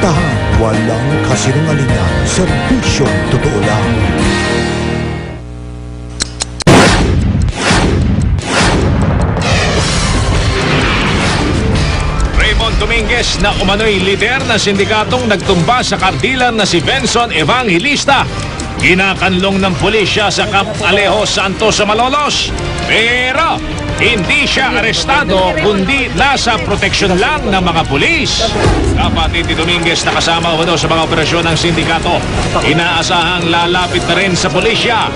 Tahan, walang kasinungalingan, serbisyong totoo lang. Raymond Dominguez na umano'y lider na sindikatong nagtumba sa kardilan na si Benson Evangelista. Kinakanlong ng pulisya sa Camp Alejo Santos sa Malolos. Pero hindi siya arestado kundi nasa proteksyon lang ng mga pulis. Kapatid ni Dominguez na kasama umano sa mga operasyon ng sindikato. Inaasahang lalapit na rin sa pulisya.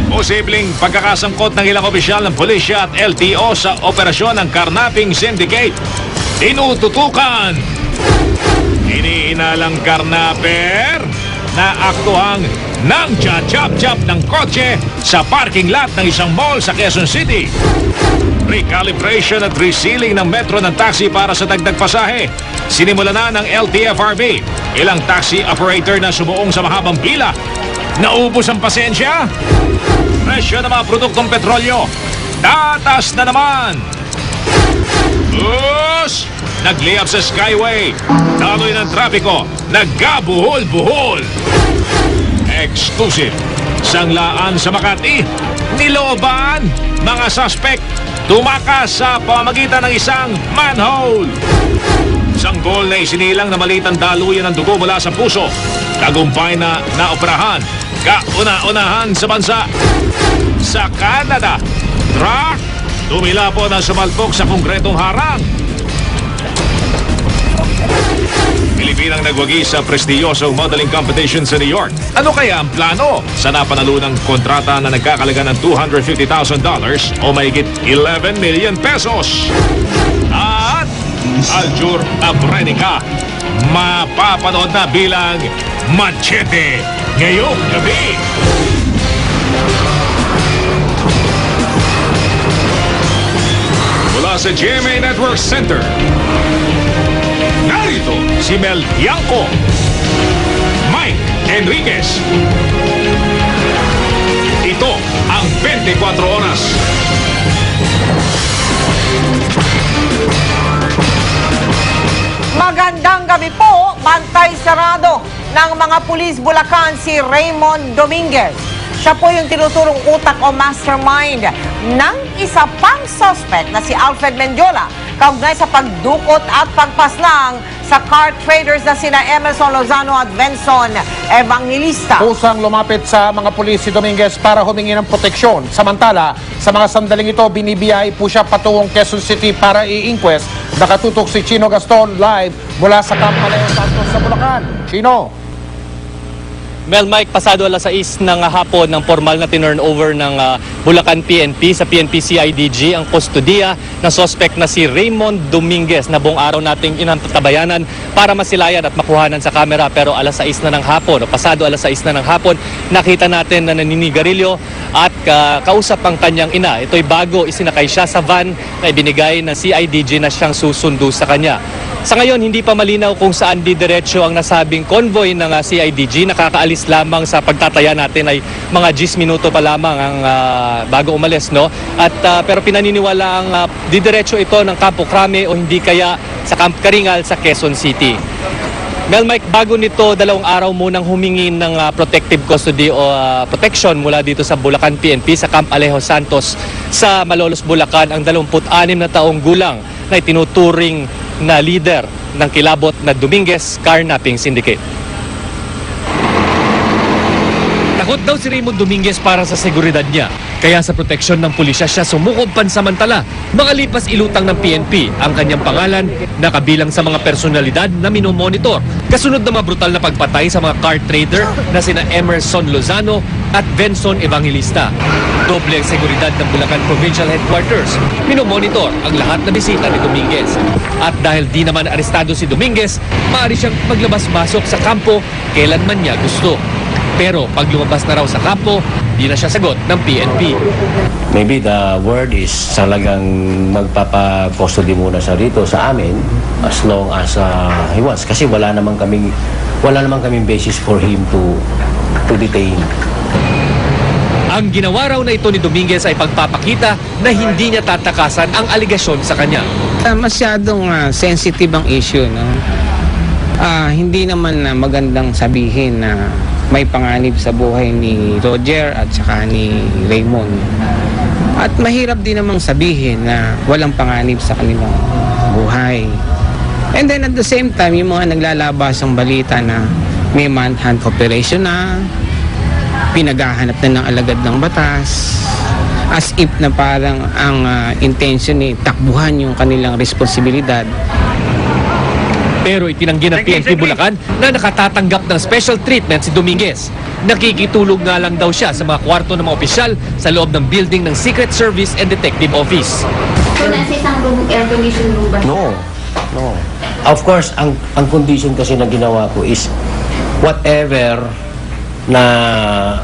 Posibleng pagkakasangkot ng ilang opisyal ng pulisya at LTO sa operasyon ng Carnapping Syndicate. Tinututukan. Iniinalang karnaper na aktuhang ng jab-jab ng kotse sa parking lot ng isang mall sa Quezon City. Recalibration at resealing ng metro ng taxi para sa dagdag pasahe. Sinimula na ng LTFRB. Ilang taxi operator na sumuong sa mahabang pila. Naubos ang pasensya? Presyo ng mga produktong petrolyo tataas na naman. Bus! Nag-layup sa Skyway. Taloy ng trapiko. Nagkabuhol-buhol. Exclusive. Sanglaan sa Makati. Niloban. Mga suspect. Tumakas sa pamamagitan ng isang manhole. Sanggol na isinilang na malitang daluyan ng dugo mula sa puso. Tagumpay na naoperahan. Kauna-unahan sa bansa. Sa Canada. Truck. Tumilapo na sumalpok sa konkretong harang. Pilipinang nagwagi sa prestiyosong modeling competition sa New York. Ano kaya ang plano sa napanalunang kontrata na nagkakalaga ng $250,000 o mahigit 11 million pesos? At Aljur Abrenica mapapanood na bilang Machete ngayong gabi. Mula sa GMA Network Center, narito si Mel Bianco, Mike Enriquez. Ito ang 24 oras. Magandang gabi po, bantay sarado ng mga pulis Bulacan si Raymond Dominguez. Siya po yung tinuturong utak o mastermind ng isa pang suspect na si Alfred Mendiola kaugnay sa pagdukot at pagpaslang sa car traders na sina Emerson Lozano at Benson Evangelista. Kusang lumapit sa mga pulis si Dominguez para humingi ng proteksyon. Samantala, sa mga sandaling ito, binibiyay po siya patungong Quezon City para i-inquest. Nakatutok si Chino Gaston live mula sa Camp Alejo Santos sa Bulacan. Chino. Mel, Mike, pasado alas 6 ng hapon ng formal na tinurnover ng Bulacan PNP sa PNP CIDG ang kustodiya ng suspect na si Raymond Dominguez na buong araw nating inantatabayanan para masilayan at makuhanan sa kamera. Pero alas 6 na ng hapon o pasado alas 6 na ng hapon, nakita natin na naninigarilyo at kausap ang kanyang ina. Ito'y bago isinakay siya sa van na ibinigay na CIDG na siyang susundo sa kanya. Sa ngayon, hindi pa malinaw kung saan didiretso ang nasabing convoy ng CIDG. Nakakaalis lamang sa pagtataya natin ay mga 10 minuto pa lamang ang bago umalis, no? At pero pinaniniwala ang didiretso ito ng Campo Crame o hindi kaya sa Camp Karingal sa Quezon City. Mel, Mike, bago nito, 2 araw munang humingi ng protective custody o protection mula dito sa Bulacan PNP sa Camp Alejo Santos sa Malolos, Bulacan ang 26 na taong gulang na itinuturing na leader ng kilabot na Dominguez Carnapping Syndicate. Takot daw si Raymond Dominguez para sa seguridad niya. Kaya sa proteksyon ng pulisya siya sumukob pansamantala. Makalipas ilutang ng PNP ang kanyang pangalan na kabilang sa mga personalidad na minomonitor. Kasunod ng mga brutal na pagpatay sa mga car trader na sina Emerson Lozano at Benson Evangelista. Doble ang seguridad ng Bulacan Provincial Headquarters. Minomonitor ang lahat na bisita ni Dominguez. At dahil di naman arestado si Dominguez, maaari siyang maglabas-masok sa kampo kailanman niya gusto. Pero pag lumabas na raw sa kampo, di na siya sagot ng PNP. Maybe the word is talagang magpapa-custody muna siya rito sa amin as long as he wants. Kasi wala naman kaming basis for him to detain. Ang ginawa raw na ito ni Dominguez ay pagpapakita na hindi niya tatakasan ang aligasyon sa kanya. Masyadong sensitive ang issue, no? Hindi naman na magandang sabihin na may panganib sa buhay ni Roger at saka ni Raymond. At mahirap din namang sabihin na walang panganib sa kanilang buhay. And then at the same time, yung mga naglalabas ng balita na may manhunt operation na, pinaghahanap na ng alagad ng batas, as if na parang ang intention ni takbuhan yung kanilang responsibilidad. Pero itinanggi ng PNP Bulacan na nakatatanggap ng special treatment si Dominguez. Nakikitulog nga lang daw siya sa mga kwarto ng mga opisyal sa loob ng building ng Secret Service and Detective Office. So, nasa isang room, air condition room ba? No. Of course, ang condition kasi na ginawa ko is whatever na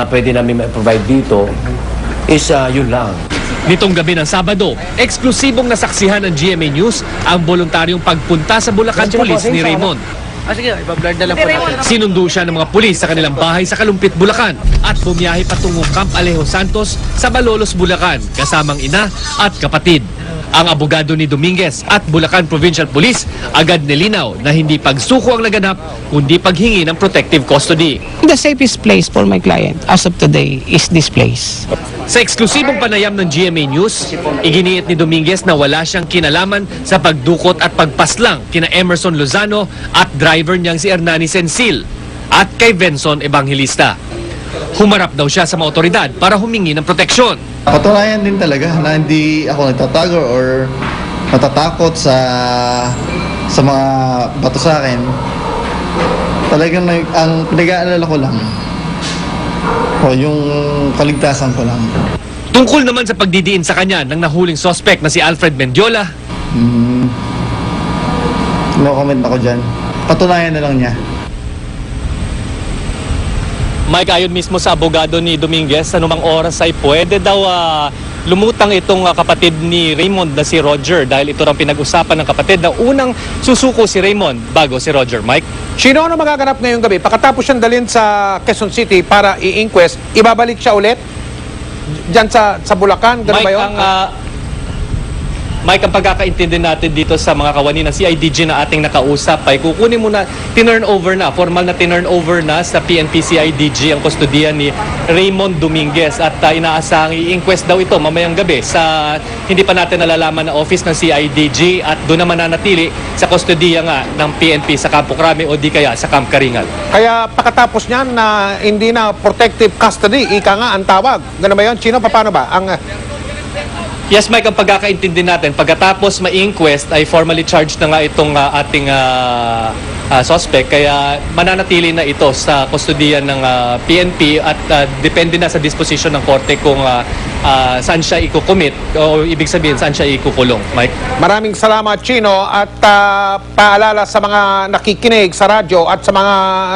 pwede namin ma-provide dito is yun lang. Nitong gabi ng Sabado, eksklusibong nasaksihan ng GMA News ang voluntaryong pagpunta sa Bulacan Police ni Raymond. Sinundo siya ng mga pulis sa kanilang bahay sa Kalumpit, Bulacan at bumiyahe patungong Camp Alejo Santos sa Malolos, Bulacan kasamang ina at kapatid. Ang abogado ni Dominguez at Bulacan Provincial Police agad nilinaw na hindi pagsuko ang naganap kundi paghingi ng protective custody. The safest place for my client as of today is this place. Sa eksklusibong panayam ng GMA News, iginiit ni Dominguez na wala siyang kinalaman sa pagdukot at pagpaslang kina Emerson Lozano at driver niyang si Hernani Sensil at kay Benson Evangelista. Humarap daw siya sa mga otoridad para humingi ng proteksyon. Patunayan din talaga na hindi ako nagtatago or natatakot sa mga bato sa akin. Talagang ang pinag-aalala ko lang o yung kaligtasan ko lang. Tungkol naman sa pagdidiin sa kanya ng nahuling suspect na si Alfred Mendiola, No comment ako dyan. Patunayan na lang niya. Mike, ayon mismo sa abogado ni Dominguez, anumang oras ay pwede daw lumutang itong kapatid ni Raymond na si Roger dahil ito ang pinag-usapan ng kapatid na unang susuko si Raymond bago si Roger. Mike? Sino ano magaganap ngayong gabi? Pagkatapos siyang dalhin sa Quezon City para i-inquest, ibabalik siya ulit? Diyan sa Bulacan? Ganun ba yun? Mike, ang pagkakaintindi natin dito sa mga kawani ng CIDG na ating nakausap ay kukunin muna, formal na tinurn-over na sa PNP CIDG ang kustodiya ni Raymond Dominguez at inaasahang i-inquest daw ito mamayang gabi sa hindi pa natin nalalaman na office ng CIDG at doon naman nanatili sa kustodiya nga ng PNP sa Campo Crame o di kaya sa Camp Karingal. Kaya pagkatapos niyan na hindi na protective custody, ika nga ang tawag. Ganun ba yun? Chino, paano ba? Yes, Mike, ang pagkakaintindi natin, pagkatapos ma-inquest ay formally charged na nga itong ating suspect. Kaya mananatili na ito sa kustodiya ng PNP at depende na sa disposition ng korte kung saan siya ikukomit o ibig sabihin saan siya ikukulong. Mike? Maraming salamat, Chino, at paalala sa mga nakikinig sa radyo at sa mga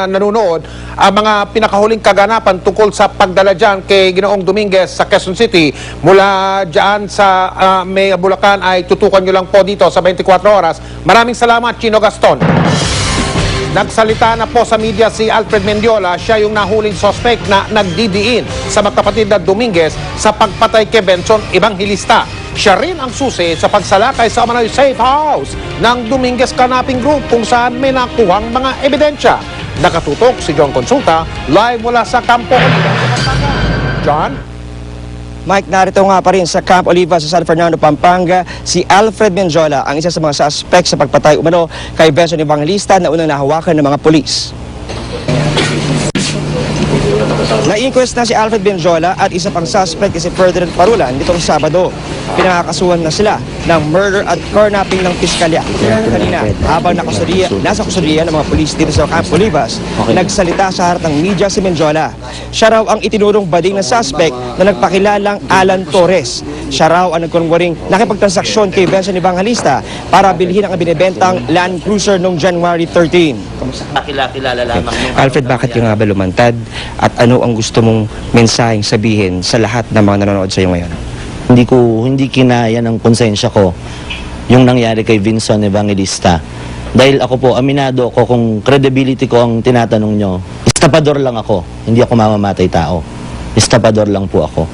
nanonood, ang mga pinakahuling kaganapan tungkol sa pagdala dyan kay Ginoong Dominguez sa Quezon City mula dyan sa may Bulacan ay tutukan nyo lang po dito sa 24 oras. Maraming salamat, Chino Gaston. Nagsalita na po sa media si Alfred Mendiola. Siya yung nahuling suspect na nagdidiin sa magkapatid na Dominguez sa pagpatay kay Benson Evangelista. Siya rin ang susi sa pagsalakay sa umano'y safe house ng Dominguez Canaping Group kung saan may nakuhang mga ebidensya. Nakatutok si John Consulta, live mula sa Campo Oliva. John? Mike, narito nga pa rin sa Camp Oliva sa San Fernando, Pampanga, si Alfred Mendiola, ang isa sa mga suspect sa pagpatay umano kay Benson Evangelista na unang nahawakan ng mga pulis. Na-inquest na si Alfred Mendiola at isa pang suspect si Ferdinand Parulan nitong Sabado. Pinakakasuhan na sila ng murder at carnapping ng piskalya. Kanina, habang nasa kusodiya ng mga pulis dito sa Camp Olivas, nagsalita sa harap ng media si Mendiola. Siya raw ang itinurong bading na suspect na nagpakilalang Alan Torres. Siya raw ang nagkunwaring nakipagtransaksyon kay Benson Evangelista para bilhin ang binibentang Land Cruiser noong January 13. Kilala lamang. Alfred, bakit yung nga ba lumantad at ano ang gusto mong mensaheng sabihin sa lahat ng mga nanonood sa iyo ngayon? Hindi kinaya ng konsensya ko yung nangyari kay Benson Evangelista. Dahil ako po, aminado ako kung credibility ko ang tinatanong nyo. Estapador lang ako, hindi ako mamamatay tao. Estapador lang po ako.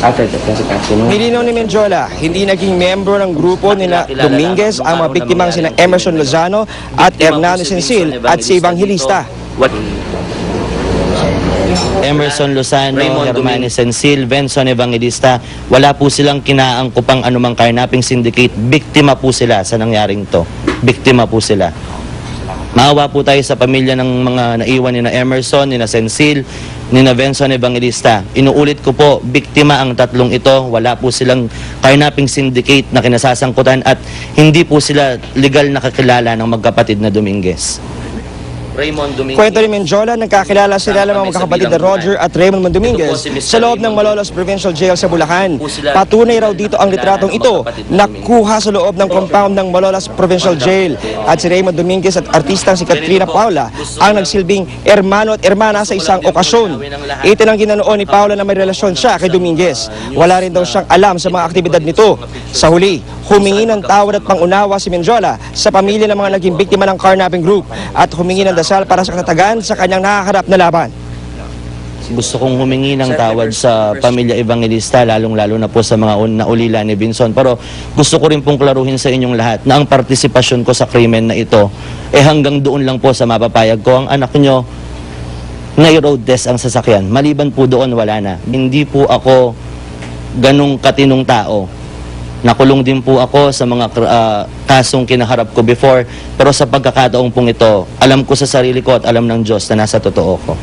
Nilinaw ni Menjola, hindi naging membro ng grupo nila Dominguez ang mga biktimang sina Emerson Lozano at Hernando Sensil at si Evangelista. Emerson Lozano, Hermanes Sensil, Benson Evangelista, wala po silang kinaangkupang anumang carnapping syndicate. Biktima po sila sa nangyaring to. Biktima po sila. Maawa po tayo sa pamilya ng mga naiwan ni na Emerson, ni na Sensil, ni na Benson Evangelista. Inuulit ko po, biktima ang tatlong ito. Wala po silang carnapping syndicate na kinasasangkutan at hindi po sila legal na kakilala ng magkapatid na Dominguez. Raymond Dominguez. Kwento ni Menjola, nagkakilala sila ng mga magkakapatid na Roger at Raymond Dominguez sa loob ng Malolos Provincial Jail sa Bulacan. Patunay raw dito ang litratong ito na kuha sa loob ng compound ng Malolos Provincial Jail. At si Raymond Dominguez at artistang si Katrina Paula ang nagsilbing ermano at ermana sa isang okasyon. Itinanggi na noon ni Paula na may relasyon siya kay Dominguez. Wala rin daw siyang alam sa mga aktibidad nito. Sa huli, humingi ng tawad at pangunawa si Menjola sa pamilya ng mga naging biktima ng carnapping group at humingi ng dasal para sa katatagan sa kanyang nakakarap na laban. Gusto kong humingi ng tawad sa pamilya Evangelista, lalong-lalo na po sa mga naulila ni Vinson. Pero gusto ko rin pong klaruhin sa inyong lahat na ang partisipasyon ko sa krimen na ito, hanggang doon lang po sa mapapayag ko. Ang anak nyo, na-road test ang sasakyan. Maliban po doon, wala na. Hindi po ako ganong katinong tao. Nakulong din po ako sa mga kasong kinaharap ko before, pero sa pagkakataong pong ito, alam ko sa sarili ko at alam ng Diyos na nasa totoo ko.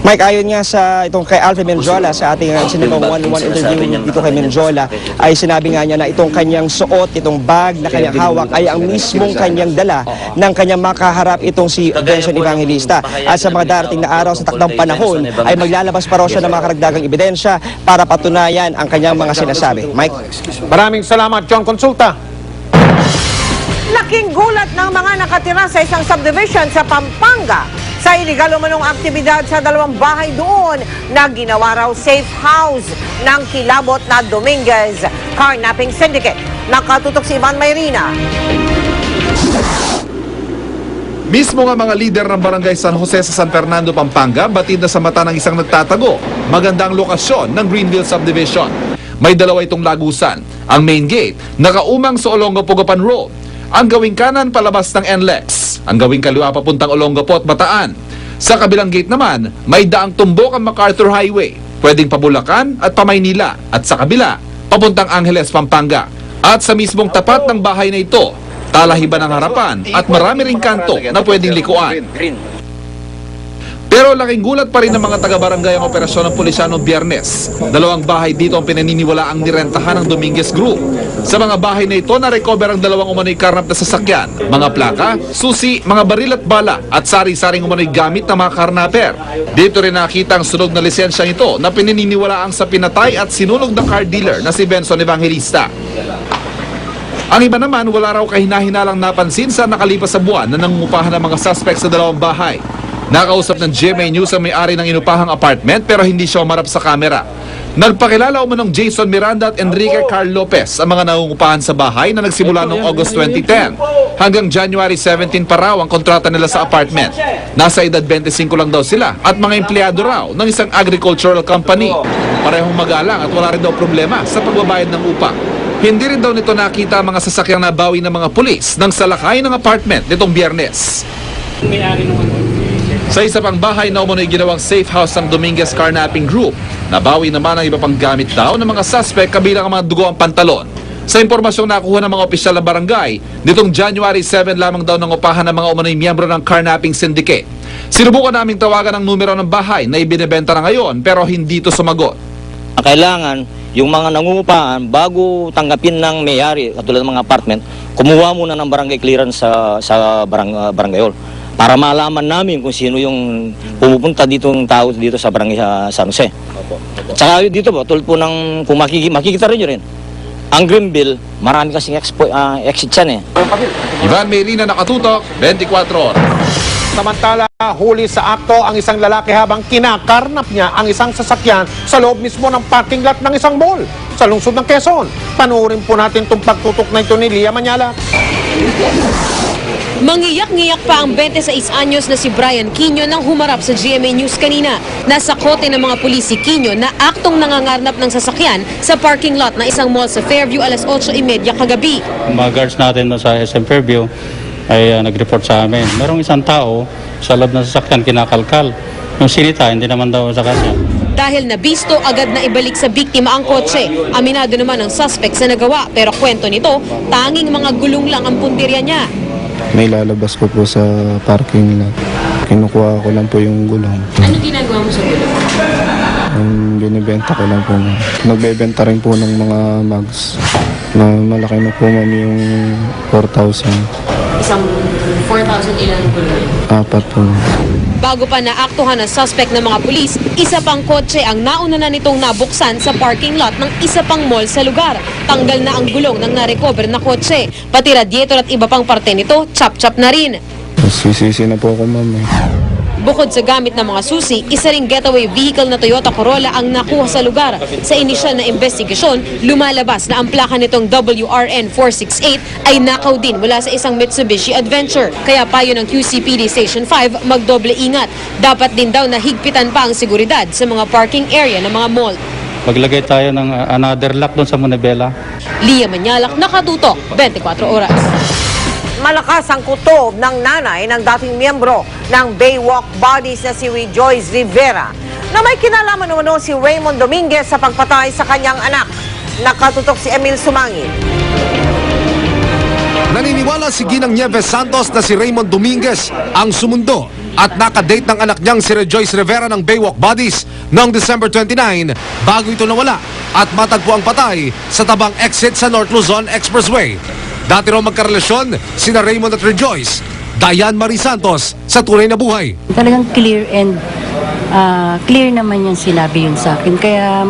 Mike, ayon nga sa itong kay Alfred Menjola sa ating sinimang one-on-one interview dito kay Menjola, ay sinabi nga niya na itong kanyang suot, itong bag na kanyang hawak ay ang mismong kanyang dala ng kanyang makaharap itong si Benson Evangelista. At sa mga darating na araw sa takdang panahon ay maglalabas pa raw siya ng mga karagdagang ebidensya para patunayan ang kanyang mga sinasabi. Mike? Maraming salamat, John Consulta. Laking gulat ng mga nakatira sa isang subdivision sa Pampanga sa iligal umanong aktibidad sa dalawang bahay doon na ginawa raw safe house ng kilabot na Dominguez Carnapping Syndicate. Nakatutok si Ivan Mayrina. Mismo nga mga lider ng Barangay San Jose sa San Fernando, Pampanga, batid na sa mata ng isang nagtatago. Magandang lokasyon ng Greenville Subdivision. May dalawa itong lagusan. Ang main gate, nakaumang sa Olongapo-Gapan Road. Ang gawing kanan palabas ng NLEX. Ang gawing kaliwa papuntang Olongapo at Bataan. Sa kabilang gate naman, may daang tumbok ang MacArthur Highway. Pwedeng pabulakan at pamaynila. At sa kabila, papuntang Angeles, Pampanga. At sa mismong tapat ng bahay na ito, talahiban ang harapan at marami ring kanto na pwedeng likuan. Pero laking gulat pa rin ng mga taga-barangay ang operasyon ng pulisya noong Biyernes. Dalawang bahay dito ang pinaniniwala ang nirentahan ng Dominguez Group. Sa mga bahay na ito, na-recover ang dalawang umano'y karnap na sasakyan, mga plaka, susi, mga baril at bala, at sari-saring umano'y gamit ng mga karnaper. Dito rin nakita ang sunog na lisensyang ito na pinaniniwala ang sa pinatay at sinunog na car dealer na si Benson Evangelista. Ang iba naman, wala raw kahinahinalang napansin sa nakalipas sa buwan na nangungupahan ng mga suspect sa dalawang bahay. Nakausap ng GMA News ang may-ari ng inupahang apartment pero hindi siya umarap sa kamera. Nagpakilala umanong Jason Miranda at Enrique Carl Lopez ang mga nangungupahan sa bahay na nagsimula noong August 2010. Hanggang January 17 pa raw ang kontrata nila sa apartment. Nasa edad 25 lang daw sila at mga empleyado raw ng isang agricultural company. Parehong magalang at wala rin daw problema sa pagbabayad ng upa. Hindi rin daw nito nakita ang mga sasakyang nabawi ng mga pulis nang salakay ng apartment nitong Biyernes. Sa isa pang bahay na umunoy ginawang safe house ng Dominguez Carnapping Group, nabawi naman ang iba pang gamit daw ng mga suspect kabilang ang mga dugo ang pantalon. Sa impormasyong nakuha ng mga opisyal ng barangay, nitong January 7 lamang daw ng upahan ng mga umunoy miyembro ng Carnapping Syndicate. Sinubukan naming tawagan ang numero ng bahay na ibinebenta na ngayon pero hindi ito sumagot. Kailangan yung mga nangungupahan bago tanggapin ng may-ari katulad ng mga apartment, kumuha muna ng barangay clearance sa barangay hall para malaman namin kung sino yung pumupunta dito ng tao dito sa barangay sa San Jose. Tsaka dito po, tulad po ng kung makikita rin ang Greenville, marami kasing exit yan Ivan Mayrina, nakatutok, 24 oras. Samantala, huli sa akto ang isang lalaki habang kinakarnap niya ang isang sasakyan sa loob mismo ng parking lot ng isang mall sa lungsod ng Quezon. Panoorin po natin itong pagtutok na ito ni Lia Manyala. Mangiyak-ngiyak pa ang 26 anyos na si Brian Quino nang humarap sa GMA News kanina. Nasa kote ng mga pulis si Quino na aktong nangangarnap ng sasakyan sa parking lot ng isang mall sa Fairview alas 8:30 kagabi. Mga guards natin sa SM Fairview ay nag-report sa amin. Merong isang tao sa loob ng sasakyan kinakalkal. Yung sinita, hindi naman daw sa kanya. Dahil nabisto, agad na ibalik sa biktima ang kotse. Aminado naman ang suspect sa nagawa, pero kwento nito, tanging mga gulong lang ang puntirya niya. May lalabas ko po sa parking lot. Kinukuha ko lang po yung gulong. Ano ginagawa mo sa gulong? Binibenta ko lang po. Nagbebenta rin po ng mga mags. Na malaki na po ma'am yung 4,000. Isang 4,000 ilang gulong? 4 po. Bago pa naaktuhan ng suspect ng mga pulis, isa pang kotse ang nauna na nitong nabuksan sa parking lot ng isa pang mall sa lugar. Tanggal na ang gulong ng narecover na kotse. Pati radiator at iba pang parte nito, chop-chop na rin. Sisisi na po ako ma'am. Bukod sa gamit ng mga susi, isa ring getaway vehicle na Toyota Corolla ang nakuha sa lugar. Sa inisyal na investigasyon, lumalabas na ang plaka nitong WRN 468 ay nakaw din mula sa isang Mitsubishi Adventure. Kaya payo ng QCPD Station 5 magdoble ingat. Dapat din daw na higpitan pa ang seguridad sa mga parking area ng mga mall. Maglagay tayo ng another lock doon sa Monebella. Lia Manyalak, nakatutok, 24 oras. Malakas ang kutob ng nanay ng dating miyembro ng Baywalk Bodies na si Rejoice Rivera na may kinalaman umano si Raymond Dominguez sa pagpatay sa kanyang anak. Nakatutok si Emil Sumangil. Naniniwala si Ginang Nieves Santos na si Raymond Dominguez ang sumundo at nakadate ng anak niyang si Rejoice Rivera ng Baywalk Bodies noong December 29 bago ito nawala at matagpo ang patay sa tabang exit sa North Luzon Expressway. Dati raw magkarelasyon sina Raymond at Rejoice, Diane Marie Santos sa tunay na buhay. Talagang clear and clear naman yung sinabi yun sa akin. Kaya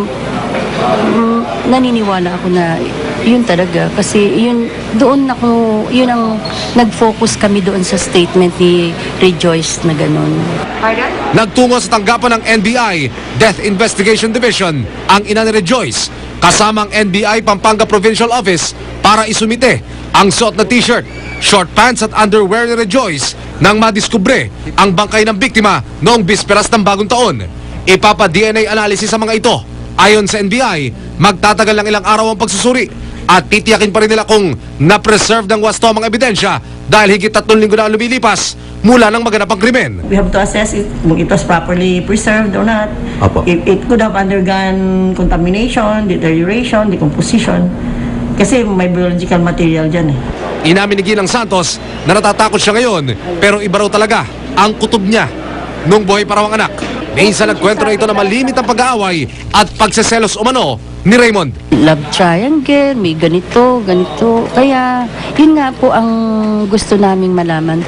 naniniwala ako na yun talaga. Kasi yun ang nag-focus kami doon sa statement ni Rejoice na gano'n. Nagtungo sa tanggapan ng NBI Death Investigation Division ang ina ni Rejoice kasamang NBI Pampanga Provincial Office para isumite ang suot na t-shirt, short pants at underwear ni Rejoice nang madiskubre ang bangkay ng biktima noong bisperas ng bagong taon. Ipapa-DNA analysis sa mga ito. Ayon sa NBI, magtatagal ng ilang araw ang pagsusuri at titiyakin pa rin nila kung na-preserve ng wasto ang mga ebidensya dahil higit 3 linggo na ang lumilipas mula nang maganap ang krimen. We have to assess kung it was properly preserved or not. If it could have undergone contamination, deterioration, decomposition. Kasi may biological material dyan eh. Inamin ni Ginang Santos na natatakot siya ngayon pero iba raw talaga ang kutob niya nung buhay pa raw ang anak. Minsan nagkwento na ito na malimit ang pag-aaway at pagseselos umano ni Raymond. Love triangle, may ganito. Kaya yun nga po ang gusto naming malaman.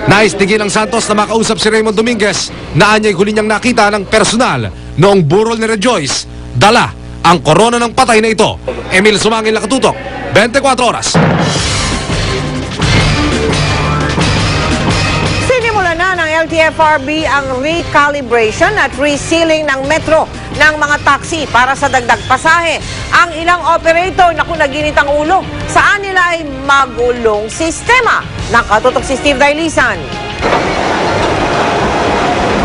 Nais ni Ginang Santos na makausap si Raymond Dominguez na anyay huli niyang nakita ng personal noong burol ni Rejoice. Dala ang korona ng patay na ito. Emil Sumangil, nakatutok, 24 oras. Sinimula na ng LTFRB ang recalibration at resealing ng metro ng mga taxi para sa dagdag pasahe. Ang ilang operator na naginit ang ulo, saan nila ay magulong sistema. Nakatutok si Steve Dailisan.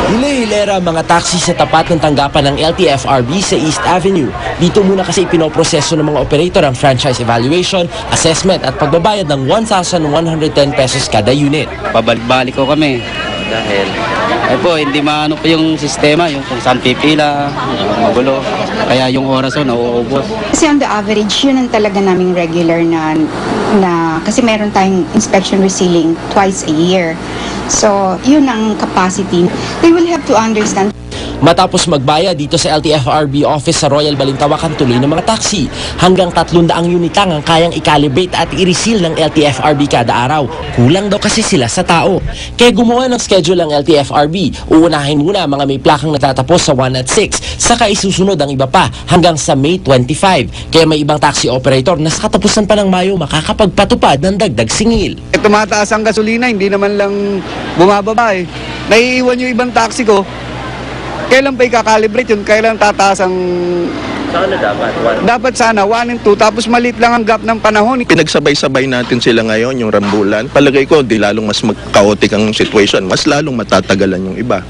Hile-hilera mga taxi sa tapat ng tanggapan ng LTFRB sa East Avenue. Dito muna kasi ipinoproseso ng mga operator ang franchise evaluation, assessment at pagbabayad ng 1,110 pesos kada unit. Pabalik-balik ko kami dahil hindi maano pa yung sistema, yung kung saan pipila, magulo. Kaya yung oras nauubos. Kasi on the average, yun ang talaga naming regular na kasi meron tayong inspection resealing twice a year. So, yun ang capacity. They will have to understand. Matapos magbayad dito sa LTFRB office sa Royal Balintawak ang tuloy ng mga taxi. Hanggang 300 unit lang ang kayang i-calibrate at i-reseal ng LTFRB kada araw. Kulang daw kasi sila sa tao. Kaya gumawa ng schedule ang LTFRB. Uunahin muna mga may plakang natatapos sa 1 at 6. Saka isusunod ang iba pa hanggang sa May 25. Kaya may ibang taxi operator na sa katapusan pa ng Mayo makakapagpatupad ng dagdag singil. Tumataas ang gasolina, hindi naman lang bumababa eh. Naiiwan yung ibang taxi ko. Kailan pa i-calibrate yun? Kailan tataas ang Sana dapat. Dapat sana 1 and 2 tapos maliit lang ang gap ng panahon. Pinagsabay-sabay natin sila ngayon, yung rambulan. Palagay ko, di lalong mas mag-chaotic ang situation, mas lalong matatagalan yung iba.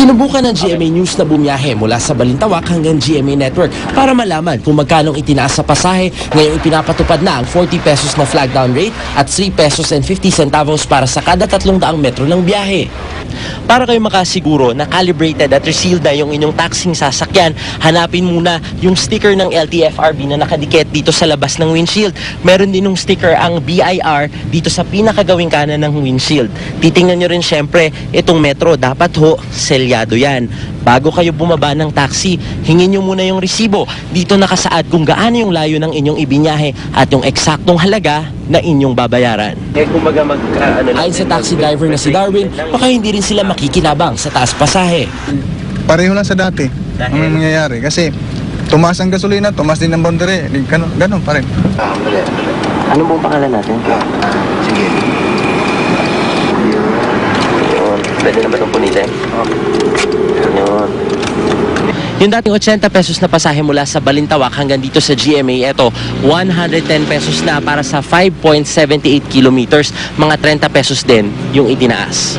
Sinubukan ng GMA News na bumiyahe mula sa Balintawak hanggang GMA Network para malaman kung magkanong itinaas sa pasahe. Ngayon ipinapatupad na ang 40 pesos na flag down rate at 3 pesos and 50 centavos para sa kada 300 metro ng biyahe. Para kayo makasiguro na calibrated at resealed na yung inyong taxing sasakyan, hanapin muna yung sticker ng LTFRB na nakadikit dito sa labas ng windshield. Meron din yung sticker ang BIR dito sa pinakagawing kanan ng windshield. Titingnan nyo rin syempre itong metro, dapat ho selyado yan. Bago kayo bumaba ng taxi, hingin nyo muna yung resibo. Dito nakasaad kung gaano yung layo ng inyong ibinyahe at yung eksaktong halaga na inyong babayaran. Ayon sa taxi driver na si Darwin, baka hindi rin sila makikinabang sa taas pasahe. Pareho lang sa dati ang mangyayari kasi tumaas ang gasolina, tumaas din ang boundary, ganun pa rin. Ano pong pangalan natin? Sige. Yun. Pwede na ba itong punitin? Yun. Yung dating 80 pesos na pasahe mula sa Balintawak hanggang dito sa GMA, eto 110 pesos na para sa 5.78 kilometers. Mga 30 pesos din yung itinaas.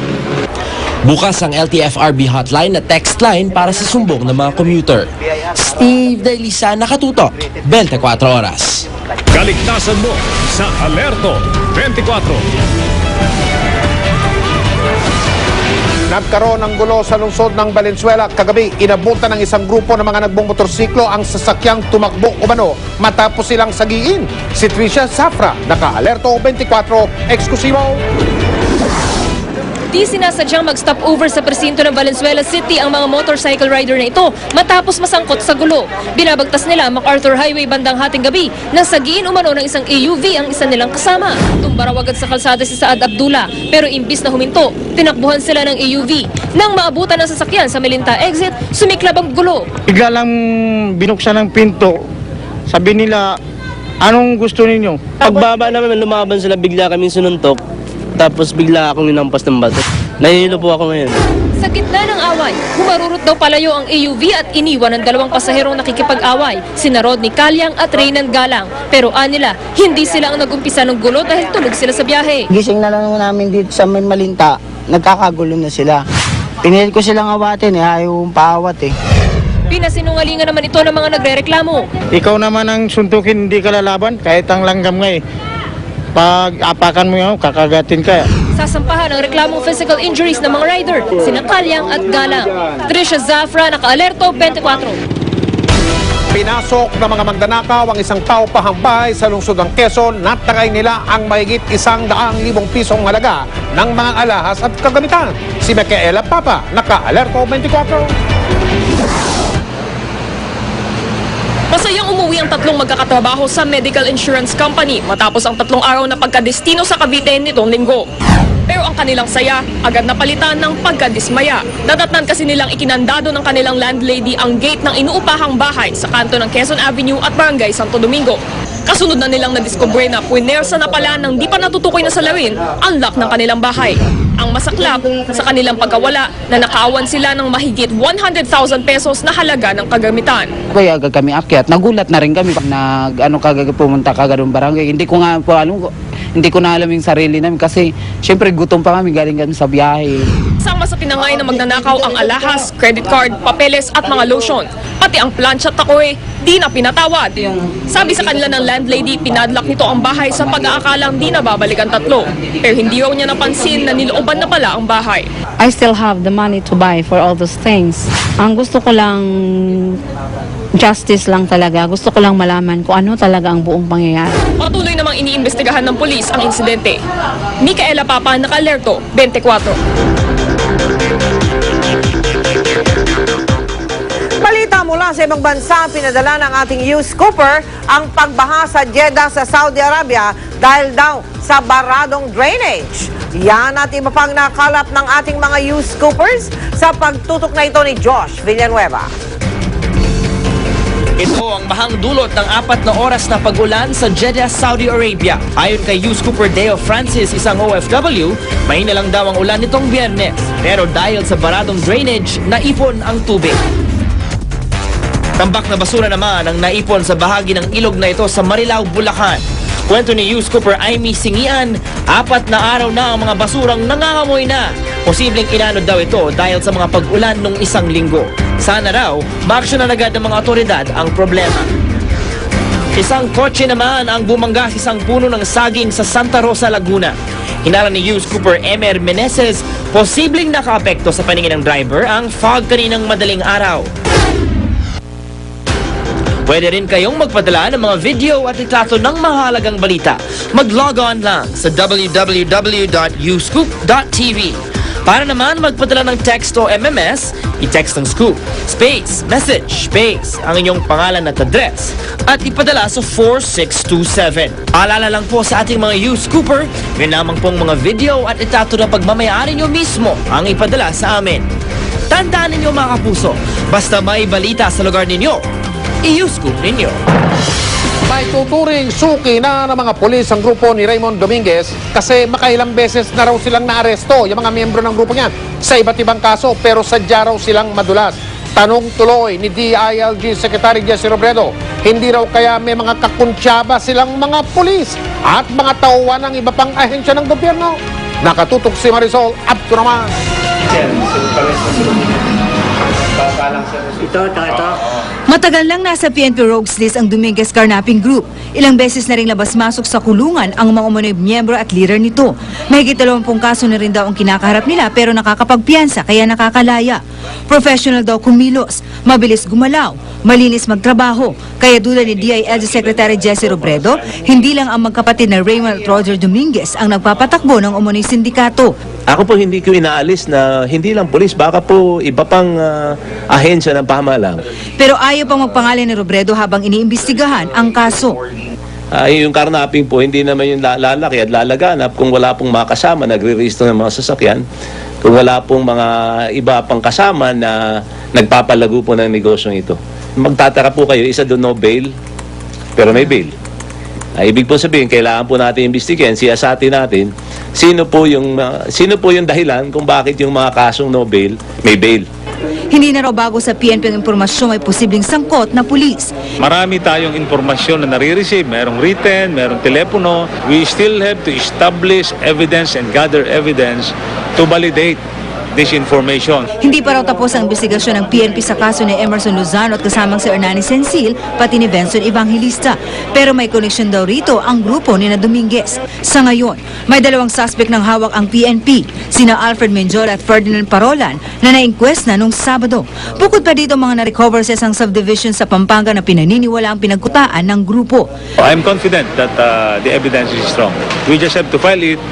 Bukas ang LTFRB hotline na text line para sa sumbong ng mga commuter. Steve Dailisa, nakatutok, 24 oras. Kaligtasan mo sa Alerto 24. Nagkaroon ng gulo sa lungsod ng Valenzuela kagabi. Inabutan ng isang grupo ng mga nagbumotorsiklo ang sasakyang tumakbo umano matapos silang sagiin. Si Tricia Zafra, naka-Alerto 24, eksklusibo. Di sinasadyang mag-stop over sa presinto ng Valenzuela City ang mga motorcycle rider na ito matapos masangkot sa gulo. Binabagtas nila MacArthur Highway bandang hating gabi nang sagiin umano ng isang AUV ang isa nilang kasama. Tumbaraw agad sa kalsada si Saad Abdullah pero imbis na huminto, tinakbuhan sila ng AUV. Nang maabutan ng sasakyan sa Melinta exit, sumiklab ang gulo. Bigla lang binuksan ng pinto. Sabi nila, anong gusto ninyo? Pagbaba naman, lumaban sila, bigla kaming sununtok. Tapos bigla akong inampas ng bato. Nahihilo po ako ngayon. Sa gitna ng away, humarurot daw palayo ang AUV at iniwan ng dalawang pasaherong nakikipag-away, sina Rodney Calyang at Reynan Galang. Pero anila, hindi sila ang nag-umpisa ng gulo dahil tulog sila sa biyahe. Gising na lang namin dito sa Malinta, nagkakagulo na sila. Pinilit ko silang awatin ayaw paawat Pinasinungalingan naman ito ng mga nagrereklamo. Ikaw naman ang suntukin, hindi ka lalaban, kahit ang langgam nga Pag apakan mo yun, kakagatin ka. Sasampahan ang reklamong physical injuries ng mga rider, sina Calyang at Galang. Tricia Zafra, naka-Alerto 24. Pinasok ng mga magnanakaw ang isang tao pahambay sa lungsod ng Quezon. Natangay nila ang mahigit 100,000 pisong halaga ng mga alahas at kagamitan. Si Micaela Papa, naka-Alerto 24. Masayang umuwi ang tatlong magkakatrabaho sa medical insurance company matapos ang 3 araw na pagkadestino sa Cavite nitong linggo. Pero ang kanilang saya agad napalitan ng pagkadismaya. Nadatnan kasi nilang ikinandado ng kanilang landlady ang gate ng inuupahang bahay sa kanto ng Quezon Avenue at Barangay Santo Domingo. Kasunod na nilang nadiskubre na puwersa na pala nang di pa natutukoy na salarin ang lock ng kanilang bahay. Ang masaklap sa kanilang pagkawala na nakaawan sila ng mahigit 100,000 pesos na halaga ng kagamitan. Kaya agad kami akyat, nagulat na rin kami pag pumunta kagad ng barangay. Hindi ko na alam yung sarili namin kasi syempre gutom pa kami galing sa biyahe. Sama sa tinangay na magnanakaw ang alahas, credit card, papeles at mga lotion. Pati ang plancha at takoy, di na pinatawad. Sabi sa kanila ng landlady, pinadlock nito ang bahay sa pag-aakalang di na babalik ang tatlo. Pero hindi raw niya napansin na nilooban na pala ang bahay. I still have the money to buy for all those things. Ang gusto ko lang justice lang talaga. Gusto ko lang malaman kung ano talaga ang buong pangyayari. Patuloy namang iniimbestigahan ng pulis ang insidente. Micaela Papa, naka-Alerto 24. Balita mula sa ibang bansa, pinadala ng ating News Cooper ang pagbaha sa Jeddah sa Saudi Arabia dahil daw sa baradong drainage. Yan at iba pang nakalap ng ating mga News Coopers sa pagtutok na ito ni Josh Villanueva. Ito ang bahang dulot ng 4 na oras na pag-ulan sa Jeddah, Saudi Arabia. Ayon kay News Cooper Deo Francis, isang OFW, mahina lang daw ang ulan nitong Biyernes. Pero dahil sa baradong drainage, naipon ang tubig. Tambak na basura naman ang naipon sa bahagi ng ilog na ito sa Marilao, Bulacan. Kwento ni Youth Cooper Aimee Singian, 4 na araw na ang mga basurang nangangamoy na. Posibleng inanod daw ito dahil sa mga pag-ulan nung 1 linggo. Sana raw, maaksyonan agad ng mga otoridad ang problema. Isang kotse naman ang bumangga sa isang puno ng saging sa Santa Rosa, Laguna. Hinala ni Youth Cooper Emer Meneses, posibleng nakaapekto sa paningin ng driver ang fog kaninang madaling araw. Pwede rin kayong magpadala ng mga video at litrato ng mahalagang balita. Mag-log on lang sa www.uscoop.tv. Para naman magpadala ng text o MMS, i-text ng scoop, space, message, space, ang inyong pangalan at address, at ipadala sa 4627. Paalala lang po sa ating mga Youth Scooper, yun lamang pong mga video at litrato na pagmamayari nyo mismo ang ipadala sa amin. Tandaan ninyo mga kapuso, basta may balita sa lugar ninyo, i-Scoop ninyo. May tuturing suki na ng mga pulis ang grupo ni Raymond Dominguez kasi makailang beses na raw silang naaresto, yung mga miyembro ng grupo niyan, sa iba't ibang kaso pero sadya raw silang madulas. Tanong tuloy ni DILG Secretary Jesse Robredo, hindi raw kaya may mga kakuntsaba silang mga pulis at mga tauhan ng iba pang ahensya ng gobyerno? Nakatutok si Marisol Abduraman. Ito. Matagal lang nasa PNP Rogues List ang Dominguez Carnaping Group. Ilang beses na rin labas-masok sa kulungan ang mga umunoy miyembro at leader nito. Mahigit 20 kaso na rin daw ang kinakaharap nila pero nakakapagpiyansa kaya nakakalaya. Professional daw kumilos, mabilis gumalaw, malinis magtrabaho. Kaya duda ni DILG Secretary Jesse Robredo, hindi lang ang magkapatid na Raymond at Roger Dominguez ang nagpapatakbo ng umunoy sindikato. Ako po hindi ko inaalis na hindi lang pulis, baka po iba pang ahensya ng pamahalaan. Pero ayaw pang magpangalan ni Robredo habang iniimbestigahan ang kaso. Yung carnapping po, hindi naman yung lalaki at lalaganap kung wala pong mga kasama, nagre-register ng mga sasakyan, kung wala pong mga iba pang kasama na nagpapalago po ng negosyong ito. Magtataka po kayo, isa doon no bail, pero may bail. Ibig po sabihin, kailangan po natin imbestigahan, siyasatin natin, sino po yung dahilan kung bakit yung mga kasong no bail, may bail. Hindi na raw bago sa PNP ang impormasyon may posibleng sangkot na pulis. Marami tayong informasyon na nare-receive, merong written, merong telepono. We still have to establish evidence and gather evidence to validate this information. Hindi pa raw tapos ang investigasyon ng PNP sa kaso ni Emerson Lozano at kasamang si Hernani Sensil, pati ni Benson Evangelista. Pero may connection daw rito ang grupo ni na Dominguez. Sa ngayon, may 2 suspect ng hawak ang PNP, sina Alfred Menjola at Ferdinand Parolan na na-inquest na nung Sabado. Bukod pa dito mga na-recover sa isang subdivision sa Pampanga na pinaniniwala ang pinagkutaan ng grupo. I'm confident that the evidence is strong. We just have to file it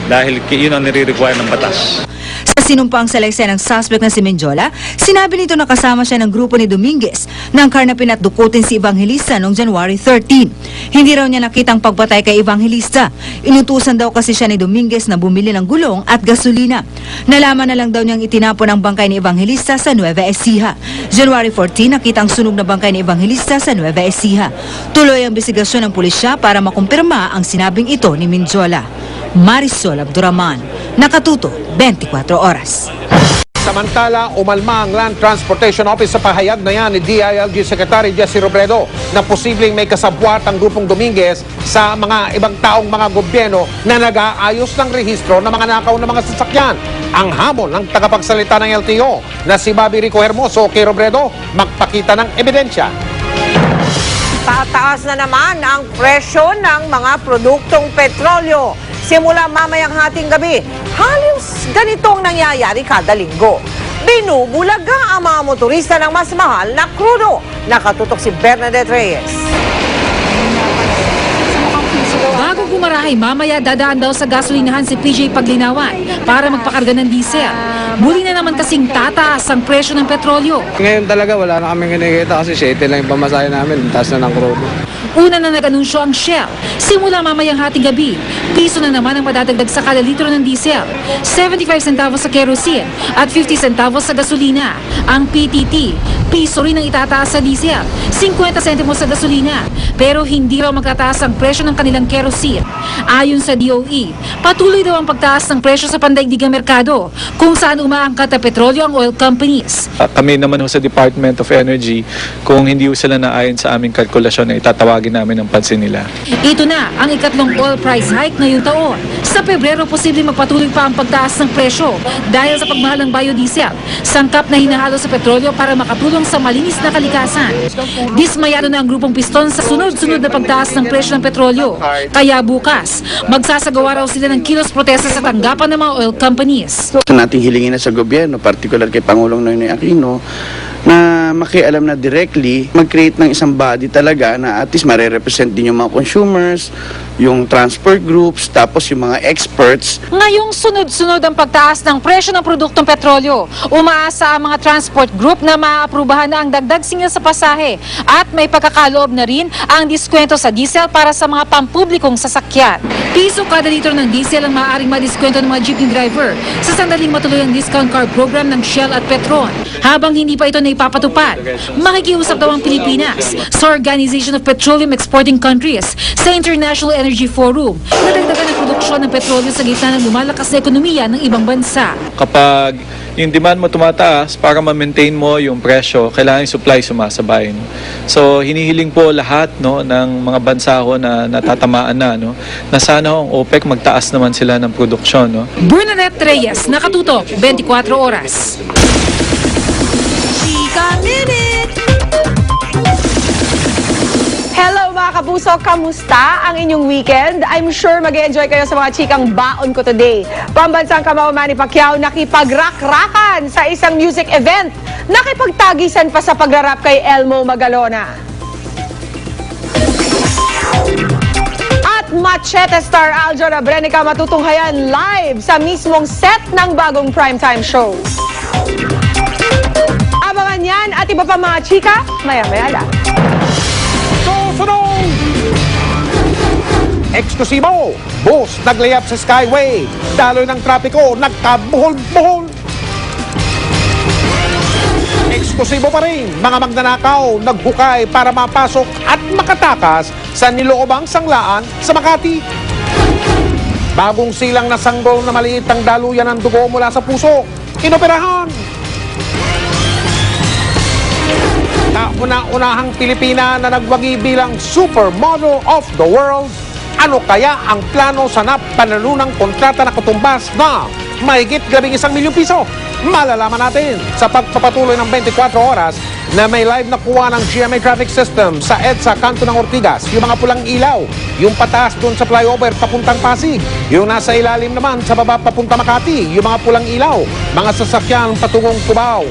dahil yun ang nire-require ng batas. Sa sinumpang salaysay ng suspect na si Menjola, sinabi nito na kasama siya ng grupo ni Dominguez nang karnapin at dukutin si Evangelista noong January 13. Hindi raw niya nakitang pagpatay kay Evangelista. Inutusan daw kasi siya ni Dominguez na bumili ng gulong at gasolina. Nalaman na lang daw niyang itinapon ang bangkay ni Evangelista sa Nueva Ecija. January 14, nakita ang sunog na bangkay ni Evangelista sa Nueva Ecija. Tuloy ang investigasyon ng pulisya para makumpirma ang sinabing ito ni Menjola. Marisol Abduraman, Nakatuto, 24 Oras. Samantala, umalma ang Land Transportation Office sa pahayag na yan ni DILG Secretary Jesse Robredo na posibleng may kasabwat ang grupong Dominguez sa mga ibang taong mga gobyerno na nag-aayos ng rehistro ng mga nakaw na mga sasakyan. Ang hamon ng tagapagsalita ng LTO na si Bobby Rico Hermoso kay Robredo magpakita ng ebidensya. Tataas na naman ang presyo ng mga produktong petrolyo. Simula mamayang hating gabi, halos ganitong nangyayari kada linggo. Binubulaga ang mga motorista ng mas mahal na krudo. Nakatutok si Bernadette Reyes. Bago gumarahay, mamaya dadaan daw sa gasolinahan si PJ Paglinawan para magpakarga ng diesel. Muli na naman kasing tataas ang presyo ng petrolyo. Ngayon talaga wala na kaming kinikita kasi 7 lang yung pamasahe namin, taas na ng krudo. Una na nag-anunsyo ang Shell. Simula mamayang hating gabi, piso na naman ang madadagdag sa kada litro ng diesel. 75 centavos sa kerosene at 50 centavos sa gasolina. Ang PTT, piso rin ang itataas sa diesel, 50 centimos sa gasolina. Pero hindi raw magtataas ang presyo ng kanilang kerosene. Ayon sa DOE, patuloy daw ang pagtaas ng presyo sa pandaigdigang merkado kung saan umaangkat na petrolyo ang oil companies. Kami naman ho sa Department of Energy, kung hindi ho sila naayon sa aming kalkulasyon, ay itatawagin namin ang pansin nila. Ito na ang ikatlong oil price hike ngayong taon. Sa Pebrero, posibleng magpatuloy pa ang pagtaas ng presyo dahil sa pagmahal ng biodiesel, sangkap na hinahalo sa petrolyo para makatulong sa malinis na kalikasan. Dismayado na ang grupong Piston sa sunod-sunod na pagtaas ng presyo ng petrolyo. Kaya bukas, magsasagawa raw sila ng kilos protesta sa tanggapan ng mga oil companies. Sa nating hilingin na sa gobyerno, particular kay Pangulong Noynoy Aquino, na makialam na directly, mag-create ng isang body talaga na at least mare-represent din yung mga consumers, yung transport groups, tapos yung mga experts. Ngayong sunod-sunod ang pagtaas ng presyo ng produktong petrolyo, umaasa ang mga transport group na maaprubahan na ang dagdag singil sa pasahe at may pagkakaloob na rin ang diskwento sa diesel para sa mga pampublikong sasakyan. Piso kada litro ng diesel ang maaaring madiskwento ng mga jeepney driver sa sandaling matuloy ang discount card program ng Shell at Petron. Habang hindi pa ito naipapatupad, makikiusap daw ang Pilipinas sa Organization of Petroleum Exporting Countries sa International Energy Forum na dagdagan ang produksyon ng petrolyo sa gitna ng lumalakas na ekonomiya ng ibang bansa. Kapag yung demand mo tumataas, para ma-maintain mo yung presyo, kailangan yung supply sumasabay. No? So, hinihiling po lahat ng mga bansa ho na natatamaan na sana ang OPEC magtaas naman sila ng produksyon. No? Bernadette Reyes, nakatutok, 24 oras. Hello mga kapuso, kamusta ang inyong weekend? I'm sure mag-enjoy kayo sa mga chikang baon ko today. Pambansang kamao Manny Pacquiao nakipagrak-rakan sa isang music event. Nakipagtagisan pa sa pagrarap kay Elmo Magalona. At Machete star Aljon Abrenica matutunghayan live sa mismong set ng bagong primetime show. Abangan yan at iba pa mga chika, maya-maya lang. Susunod! Eksklusibo! Bus naglayap sa Skyway. Daloy ng trapiko, nagkabuhol-buhol. Eksklusibo pa rin, mga magnanakaw naghukay para mapasok at makatakas sa niloobang sanglaan sa Makati. Bagong silang na sanggol na maliit ang daluyan ng dugo mula sa puso. Inoperahan! Kauna-unahang Pilipina na nagwagi bilang Supermodel of the World. Ano kaya ang plano sa napanalunang kontrata na katumbas na mahigit 1 milyong piso? Malalaman natin sa pagpapatuloy ng 24 oras na may live na kuha ng GMA Traffic System sa EDSA Kanto ng Ortigas. Yung mga pulang ilaw, yung pataas doon sa flyover papuntang Pasig, yung nasa ilalim naman sa baba papunta Makati, yung mga pulang ilaw, mga sasakyan patungong Cubao.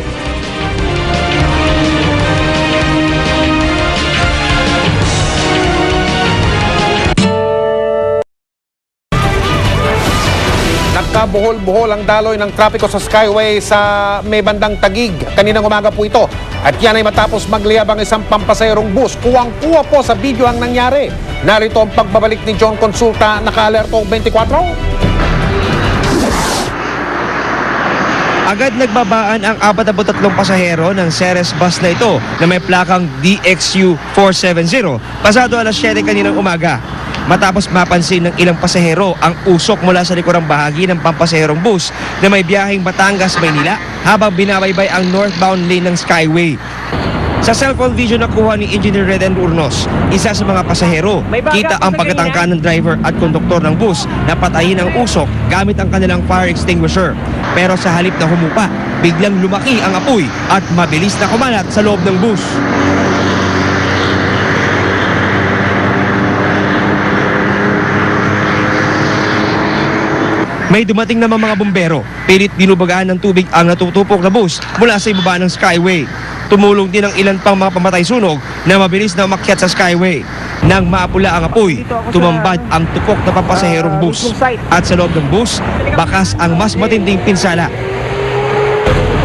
Nagkabuhol-buhol ang daloy ng trapiko sa Skyway sa may bandang Taguig. Kaninang umaga po ito. At yan ay matapos magliyab ang isang pampasayrong bus. Kuwang-kuwa po sa video ang nangyari. Narito ang pagbabalik ni John Consulta, naka-alerto 24. Agad nagbabaan ang 43 pasahero ng Ceres bus na ito na may plakang DXU 470 pasado alas 7 kaninang umaga. Matapos mapansin ng ilang pasahero ang usok mula sa likurang bahagi ng pampasaherong bus na may biyaheng Batangas-Maynila habang binabaybay ang northbound lane ng Skyway. Sa cellphone video na kuha ni Engineer Reden Urnos, isa sa mga pasahero, kita ang pagkatangka ng driver at konduktor ng bus na patayin ang usok gamit ang kanilang fire extinguisher. Pero sa halip na humupa, biglang lumaki ang apoy at mabilis na kumalat sa loob ng bus. May dumating naman mga bumbero, pilit binubagaan ng tubig ang natutupok na bus mula sa ibaba ng Skyway. Tumulong din ang ilan pang mga pamatay sunog na mabilis na umakyat sa Skyway. Nang maapula ang apoy, tumambad ang tupok na pampasaherong bus. At sa loob ng bus, bakas ang mas matinding pinsala.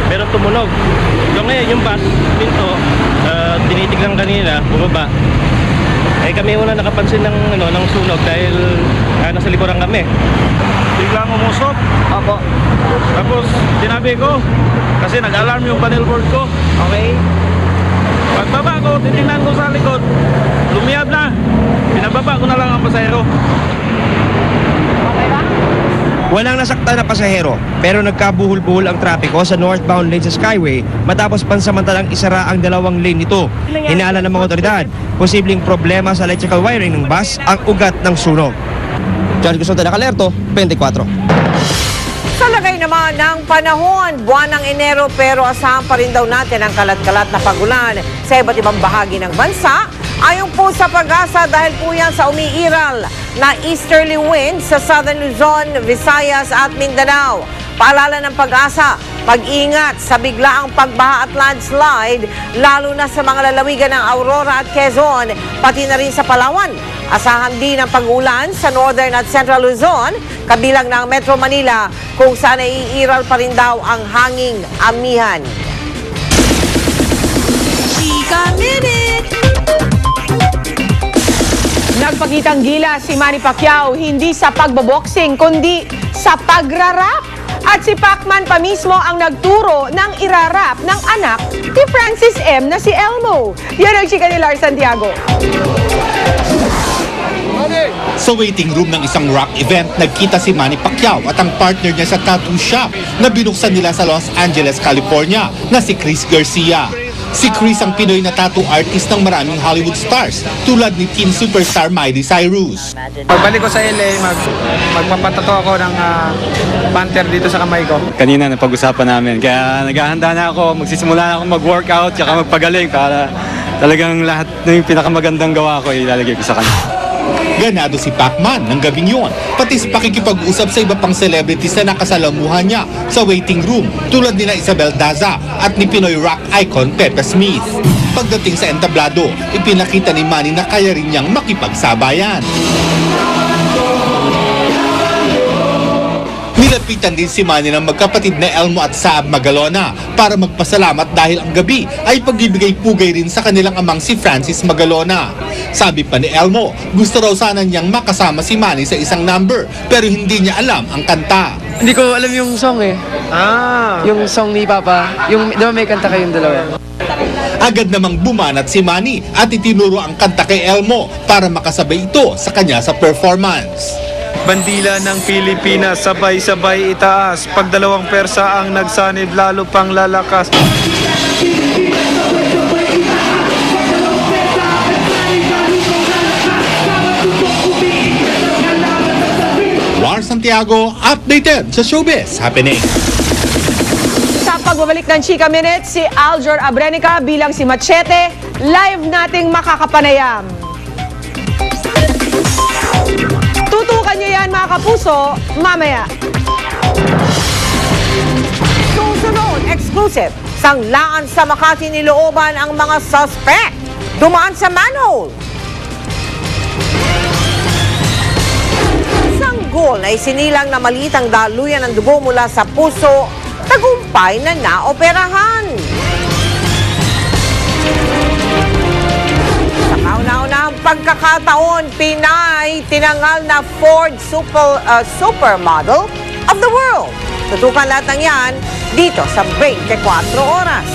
Pero tumunog. So ngayon yung pinto, tinitignan kanina, bumaba. Eh kami una nakapansin ng sunog dahil nasa likuran kami. Biglang umusok. Opo. Tapos sinabi ko, kasi nag-alarm yung panel board ko. Okay. Pagbaba ko, titingnan ko sa likod, lumiyab na. Pinababa ko na lang ang pasahero. Walang nasaktan na pasahero pero nagkabuhol-buhol ang trapiko sa northbound lane sa Skyway matapos pansamantalang isara ang dalawang lane nito. Hinala ng mga otoridad, posibleng problema sa electrical wiring ng bus ang ugat ng sunog. Charles Gusto na Kalerto, 24. Sa lagay naman ng panahon, buwan ng Enero pero asahan pa rin daw natin ang kalat-kalat na pagulan sa iba't ibang bahagi ng bansa. Ayon po sa Pag-asa dahil po yan sa umiiral na easterly wind sa Southern Luzon, Visayas at Mindanao. Paalala ng Pag-asa, pag-ingat sa biglaang pagbaha at landslide lalo na sa mga lalawigan ng Aurora at Quezon, pati na rin sa Palawan. Asahan din ang pag-ulan sa Northern at Central Luzon, kabilang ng Metro Manila kung saan naiiral pa rin daw ang hanging amihan. Chika Minute! Nagpakitang gila si Manny Pacquiao hindi sa pagboboxing kundi sa pagrarap. At si Pacman pa mismo ang nagturo ng irarap ng anak ni Francis M. na si Elmo. Yan ang chika ni Lars Santiago. Sa waiting room ng isang rock event, nagkita si Manny Pacquiao at ang partner niya sa tattoo shop na binuksan nila sa Los Angeles, California na si Chris Garcia. Si Chris ang Pinoy na tattoo artist ng maraming Hollywood stars tulad ni teen superstar Miley Cyrus. Pagbalik ko sa LA, magpapatato ako ng panther dito sa kamay ko. Kanina napag-usapan namin, kaya naghahanda na ako, magsisimula na ako mag-workout tsaka magpagaling para talagang lahat ng pinakamagandang gawa ko ilalagay ko sa kanya. Ganado si Pacman ng gabing yun, pati sa pakikipag-usap sa iba pang celebrities na nakasalamuhan niya sa waiting room tulad nina Isabel Daza at ni Pinoy rock icon Pepe Smith. Pagdating sa entablado, ipinakita ni Manny na kaya rin niyang makipagsabayan. Nilapitan din si Manny ng magkapatid na Elmo at Saab Magalona para magpasalamat dahil ang gabi ay pagbibigay-pugay rin sa kanilang amang si Francis Magalona. Sabi pa ni Elmo, gusto raw sana niyang makasama si Manny sa isang number pero hindi niya alam ang kanta. Hindi ko alam yung song eh. Yung song ni Papa. Yung, di ba may kanta kayong dalawa? Agad namang bumanat si Manny at itinuro ang kanta kay Elmo para makasabay ito sa kanya sa performance. Bandila ng Pilipinas, sabay-sabay itaas. Pag dalawang persa ang nagsanib, lalo pang lalakas. Lars Santiago, updated sa Showbiz Happening. Sa pagbabalik ng Chika Minute, si Aljor Abrenica bilang si Machete, live nating makakapanayam. Tutukan niyo yan mga kapuso, mamaya. Susunod, exclusive, sanglaan sa Makati nilooban ang mga suspect. Dumaan sa manhole. Sanggol na isinilang na maliit ang daluyan ng dugo mula sa puso, tagumpay na naoperahan. Sa kauna-unahang pagkakataon, Pinay tinangal na Ford Supermodel of the World. Tutukan lahat ng yan dito sa 24 Oras.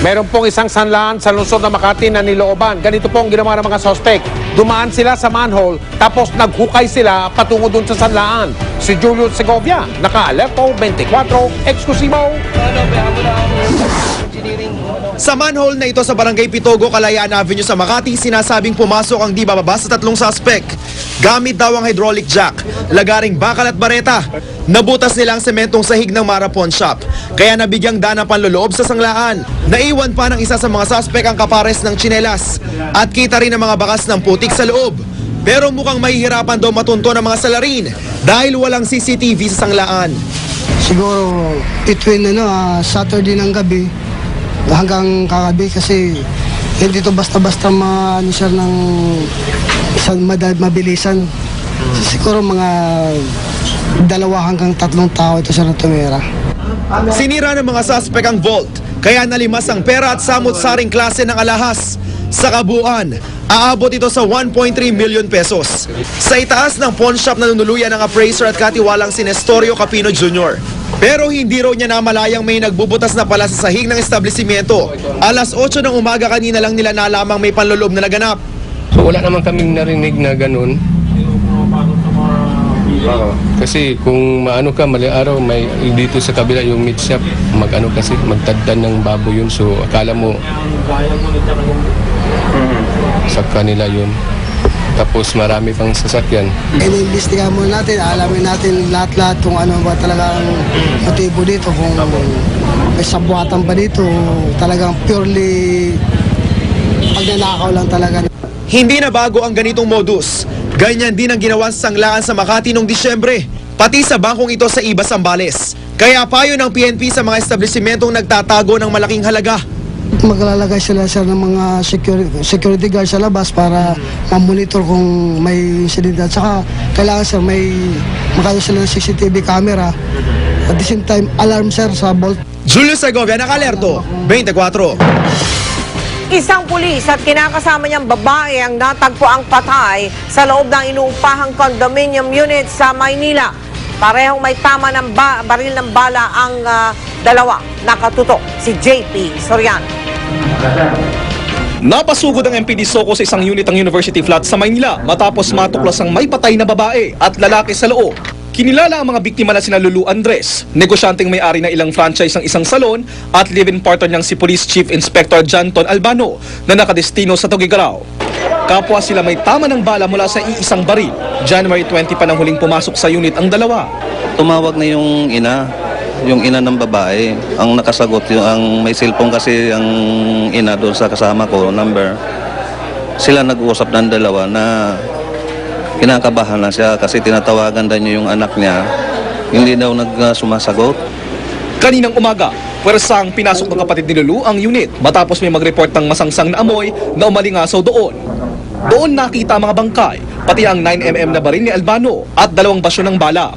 Meron pong isang sanlaan sa lungsod ng Makati na nilooban. Ganito pong ginawa ng mga suspect. Dumaan sila sa manhole, tapos naghukay sila patungo dun sa sanlaan. Si Julius Segovia, naka-Alerto 24, eksklusibo. Sa manhole na ito sa Barangay Pitogo, Kalayaan Avenue sa Makati, sinasabing pumasok ang di bababa sa tatlong suspect. Gamit daw ang hydraulic jack, lagaring bakal at bareta. Nabutas nila ang sementong sahig ng Marapon Shop, kaya nabigyang dana panloloob sa sanglaan. Naiwan pa ng isa sa mga suspect ang kapares ng tsinelas at kita rin ang mga bakas ng putik sa loob. Pero mukhang mahihirapan daw matunto ng mga salarin dahil walang CCTV sa sanglaan. Siguro between Saturday ng gabi hanggang kagabi kasi hindi to basta-basta siya ng isang mabilisan. Siguro mga 2 hanggang 3 tao ito siya na tumira. Sinira ng mga suspect ang vault kaya nalimas ang pera at samut-saring klase ng alahas. Sa kabuuan, aabot ito sa 1.3 million pesos. Sa itaas ng pawn shop na nunuluyan ng appraiser at katiwalang si Nestorio Capino Jr. Pero hindi raw niya namalayang may nagbubutas na pala sa sahig ng establishmento. Alas 8 ng umaga kanina lang nila nalamang may panloob na naganap. So wala naman kaming narinig na ganun. Kasi kung maano ka, mali araw, may dito sa kabila yung meat shop, mag-ano kasi, magtaddan ng baboy yun. So akala mo sa kanila yun. Tapos marami pang sasakyan. Iniimbestigahan muna natin, alamin natin lahat-lahat kung ano ba talagang motibo dito, kung may sabuatan ba dito, talagang purely pagnanakaw lang talaga. Hindi na bago ang ganitong modus. Ganyan din ang ginawa sa sanglaan sa Makati noong Disyembre, pati sa bangkong ito sa Iba, Zambales. Kaya payo ng PNP sa mga establishmentong nagtatago ng malaking halaga. Maglalagay sila ng mga security guard sa labas para mamonitor kung may incident. At saka kailangan sir, makaya sila ng CCTV camera. At the same time, alarm sir sa vault. Julio Segovia, Nakalerto, 24. Isang pulis at kinakasama niyang babae ang natagpo ang patay sa loob ng inuupahang condominium unit sa Maynila. Parehong may tama ng baril ng bala ang dalawa. Nakatutok si JP Soriano. Napasugod ang MPD Soco sa isang unit ng University Flat sa Maynila matapos matuklas ang may patay na babae at lalaki sa loob. Kinilala ang mga biktima na sina Lulu Andres, negosyanteng may-ari ng ilang franchise ng isang salon at live-in partner niyang si Police Chief Inspector Janton Albano na nakadestino sa Tuguegarao. Kapwa sila may tama ng bala mula sa iisang baril. January 20 pa nang huling pumasok sa unit ang dalawa. Tumawag na yung ina ng babae. Ang nakasagot, ang may cellphone kasi ang ina doon sa kasama ko, number. Sila nag-uusap ng dalawa na kinakabahan na siya kasi tinatawagan daw niya yung anak niya. Hindi daw nagsumasagot. Kaninang umaga, pwersang pinasok ng kapatid ni Lulu ang unit matapos may mag-report ng masangsang na amoy na umalingasaw doon. Doon nakita ang mga bangkay, pati ang 9mm na baril ni Albano at 2 basyo ng bala.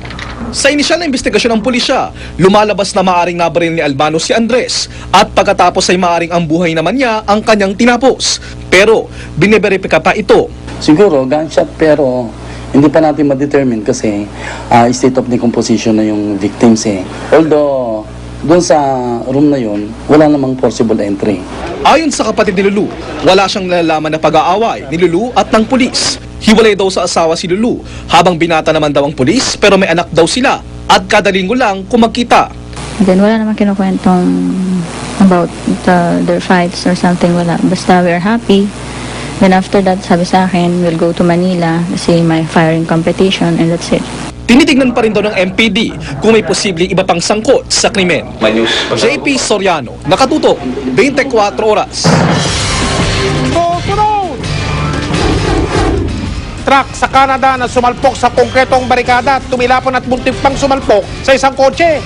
Sa inisyal na investigasyon ng pulisya, lumalabas na maaring nabaril ni Albano si Andres at pagkatapos ay maaring ang buhay naman niya ang kanyang tinapos. Pero biniberipika pa ito. Siguro gunshot pero hindi pa natin ma-determine kasi state of decomposition na yung victims eh. Although doon sa room na yun, wala namang possible entry. Ayon sa kapatid ni Lulu, wala siyang nalalaman na pag-aaway ni Lulu at ng pulis. Hiwalay daw sa asawa si Lulu, habang binata naman daw ang pulis pero may anak daw sila at kada linggo lang kung magkita. Then wala naman kinukwentong about their fights or something, wala. Basta we're happy. Then after that, sabi sa akin, we'll go to Manila kasi may firing competition and that's it. Tinitignan pa rin daw ng MPD kung may posibleng iba pang sangkot sa krimen. JP Soriano, nakatutok, 24 oras. Truck sa Canada na sumalpok sa konkretong barikada at tumilapon at muntik pang sumalpok sa isang kotse.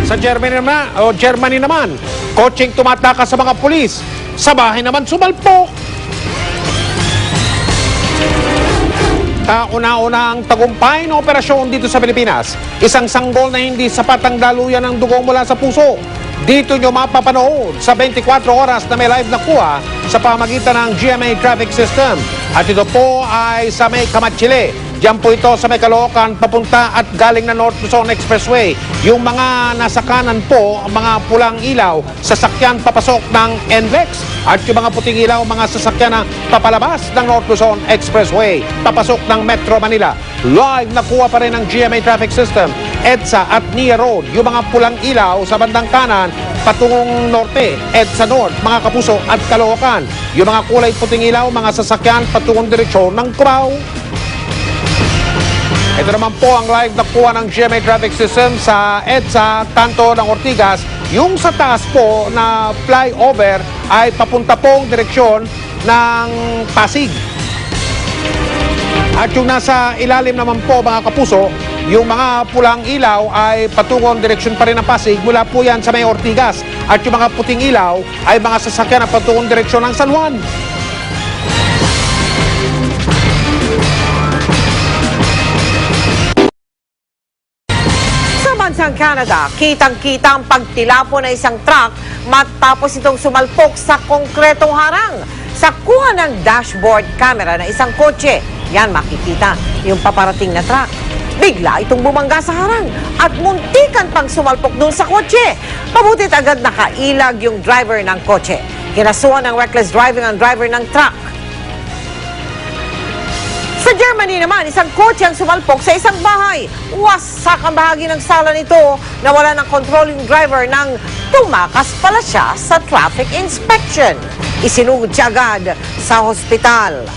Sa Germany naman, kotseng tumatakas sa mga pulis. Sa bahay naman sumalpok. Kauna-una ang tagumpay ng operasyon dito sa Pilipinas. Isang sanggol na hindi sapat ang daluyan ng dugo mula sa puso. Dito nyo mapapanood sa 24 oras na may live na kuha sa pamagitan ng GMA Traffic System. At ito po ay sa may Kamatchile. Diyan po ito sa may Caloocan, papunta at galing na North Luzon Expressway. Yung mga nasa kanan po, mga pulang ilaw, sasakyan papasok ng NLEX. At yung mga puting ilaw, mga sasakyan na papalabas ng North Luzon Expressway, papasok ng Metro Manila. Live na kuha pa rin ng GMA Traffic System, EDSA at NIA Road. Yung mga pulang ilaw sa bandang kanan, patungong norte, EDSA North, mga Kapuso at Caloocan. Yung mga kulay puting ilaw, mga sasakyan patungong direksyon ng Cubao. Ito naman po ang live na kuha ng GMA Traffic System sa EDSA, kanto ng Ortigas. Yung sa taas po na flyover ay papunta pong direksyon ng Pasig. At yung nasa ilalim naman po mga Kapuso, yung mga pulang ilaw ay patungong direksyon pa rin ng Pasig. Mula po yan sa may Ortigas. At yung mga puting ilaw ay mga sasakyan na patungong direksyon ng San Juan. Pambansang Canada, kitang-kita ang pagtilapo ng isang truck matapos itong sumalpok sa konkretong harang. Sa kuha ng dashboard camera ng isang kotse, yan makikita yung paparating na truck. Bigla itong bumangga sa harang at muntikan pang sumalpok doon sa kotse. Pabutit agad nakailag yung driver ng kotse. Kinasuhan ng reckless driving ang driver ng truck. Sa Germany naman, isang kotse ang sumalpok sa isang bahay. Wasak ang bahagi ng sala nito na wala ng controlling driver nang tumakas pala siya sa traffic inspection. Isinugod siya agad sa hospital.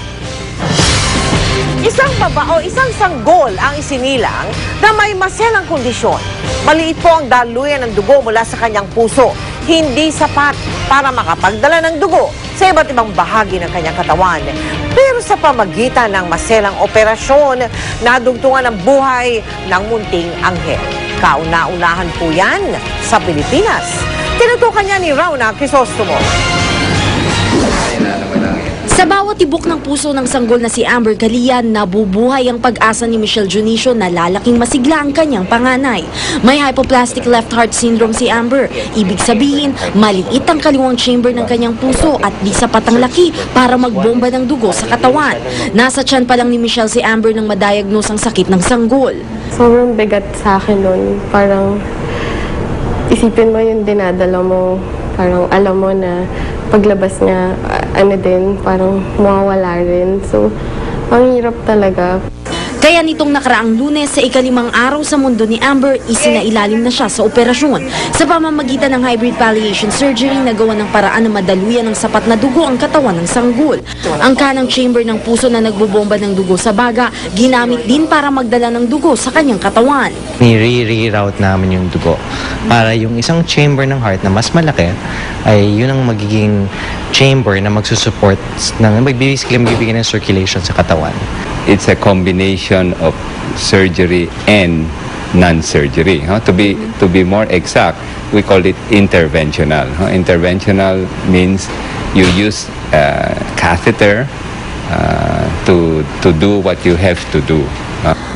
Isang isang sanggol ang isinilang na may maselang kondisyon. Maliit po ang daluyan ng dugo mula sa kanyang puso. Hindi sapat para makapagdala ng dugo sa iba't ibang bahagi ng kanyang katawan. Pero sa pamagitan ng maselang operasyon, nadugtungan ang buhay ng munting anghel. Kauna-unahan po yan sa Pilipinas. Tinutukan niya ni Rauna Crisostomo. Sa bawat tibok ng puso ng sanggol na si Amber Calian, nabubuhay ang pag-asa ni Michelle Junicio na lalaking masigla ang kanyang panganay. May hypoplastic left heart syndrome si Amber. Ibig sabihin, maliit ang kaliwang chamber ng kanyang puso at di sapat ang laki para magbomba ng dugo sa katawan. Nasa tiyan pa lang ni Michelle si Amber nang madiagnose ang sakit ng sanggol. Sobrang bigat sa akin nun. Parang isipin mo yung dinadala mo. Parang alam mo na paglabas niya, parang mawawala rin. So, ang hirap talaga. Kaya nitong nakaraang Lunes sa ika-5 araw sa mundo ni Amber, isinailalim na siya sa operasyon. Sa pamamagitan ng hybrid palliation surgery, nagawa ng paraan na madaluyan ng sapat na dugo ang katawan ng sanggol. Ang kanang chamber ng puso na nagbobomba ng dugo sa baga, ginamit din para magdala ng dugo sa kanyang katawan. Ni-reroute namin yung dugo para yung isang chamber ng heart na mas malaki ay yun ang magiging chamber na magsusupport, magbibigay ng circulation sa katawan. It's a combination of surgery and non-surgery. To be more exact, we call it interventional. Interventional means you use catheter to do what you have to do.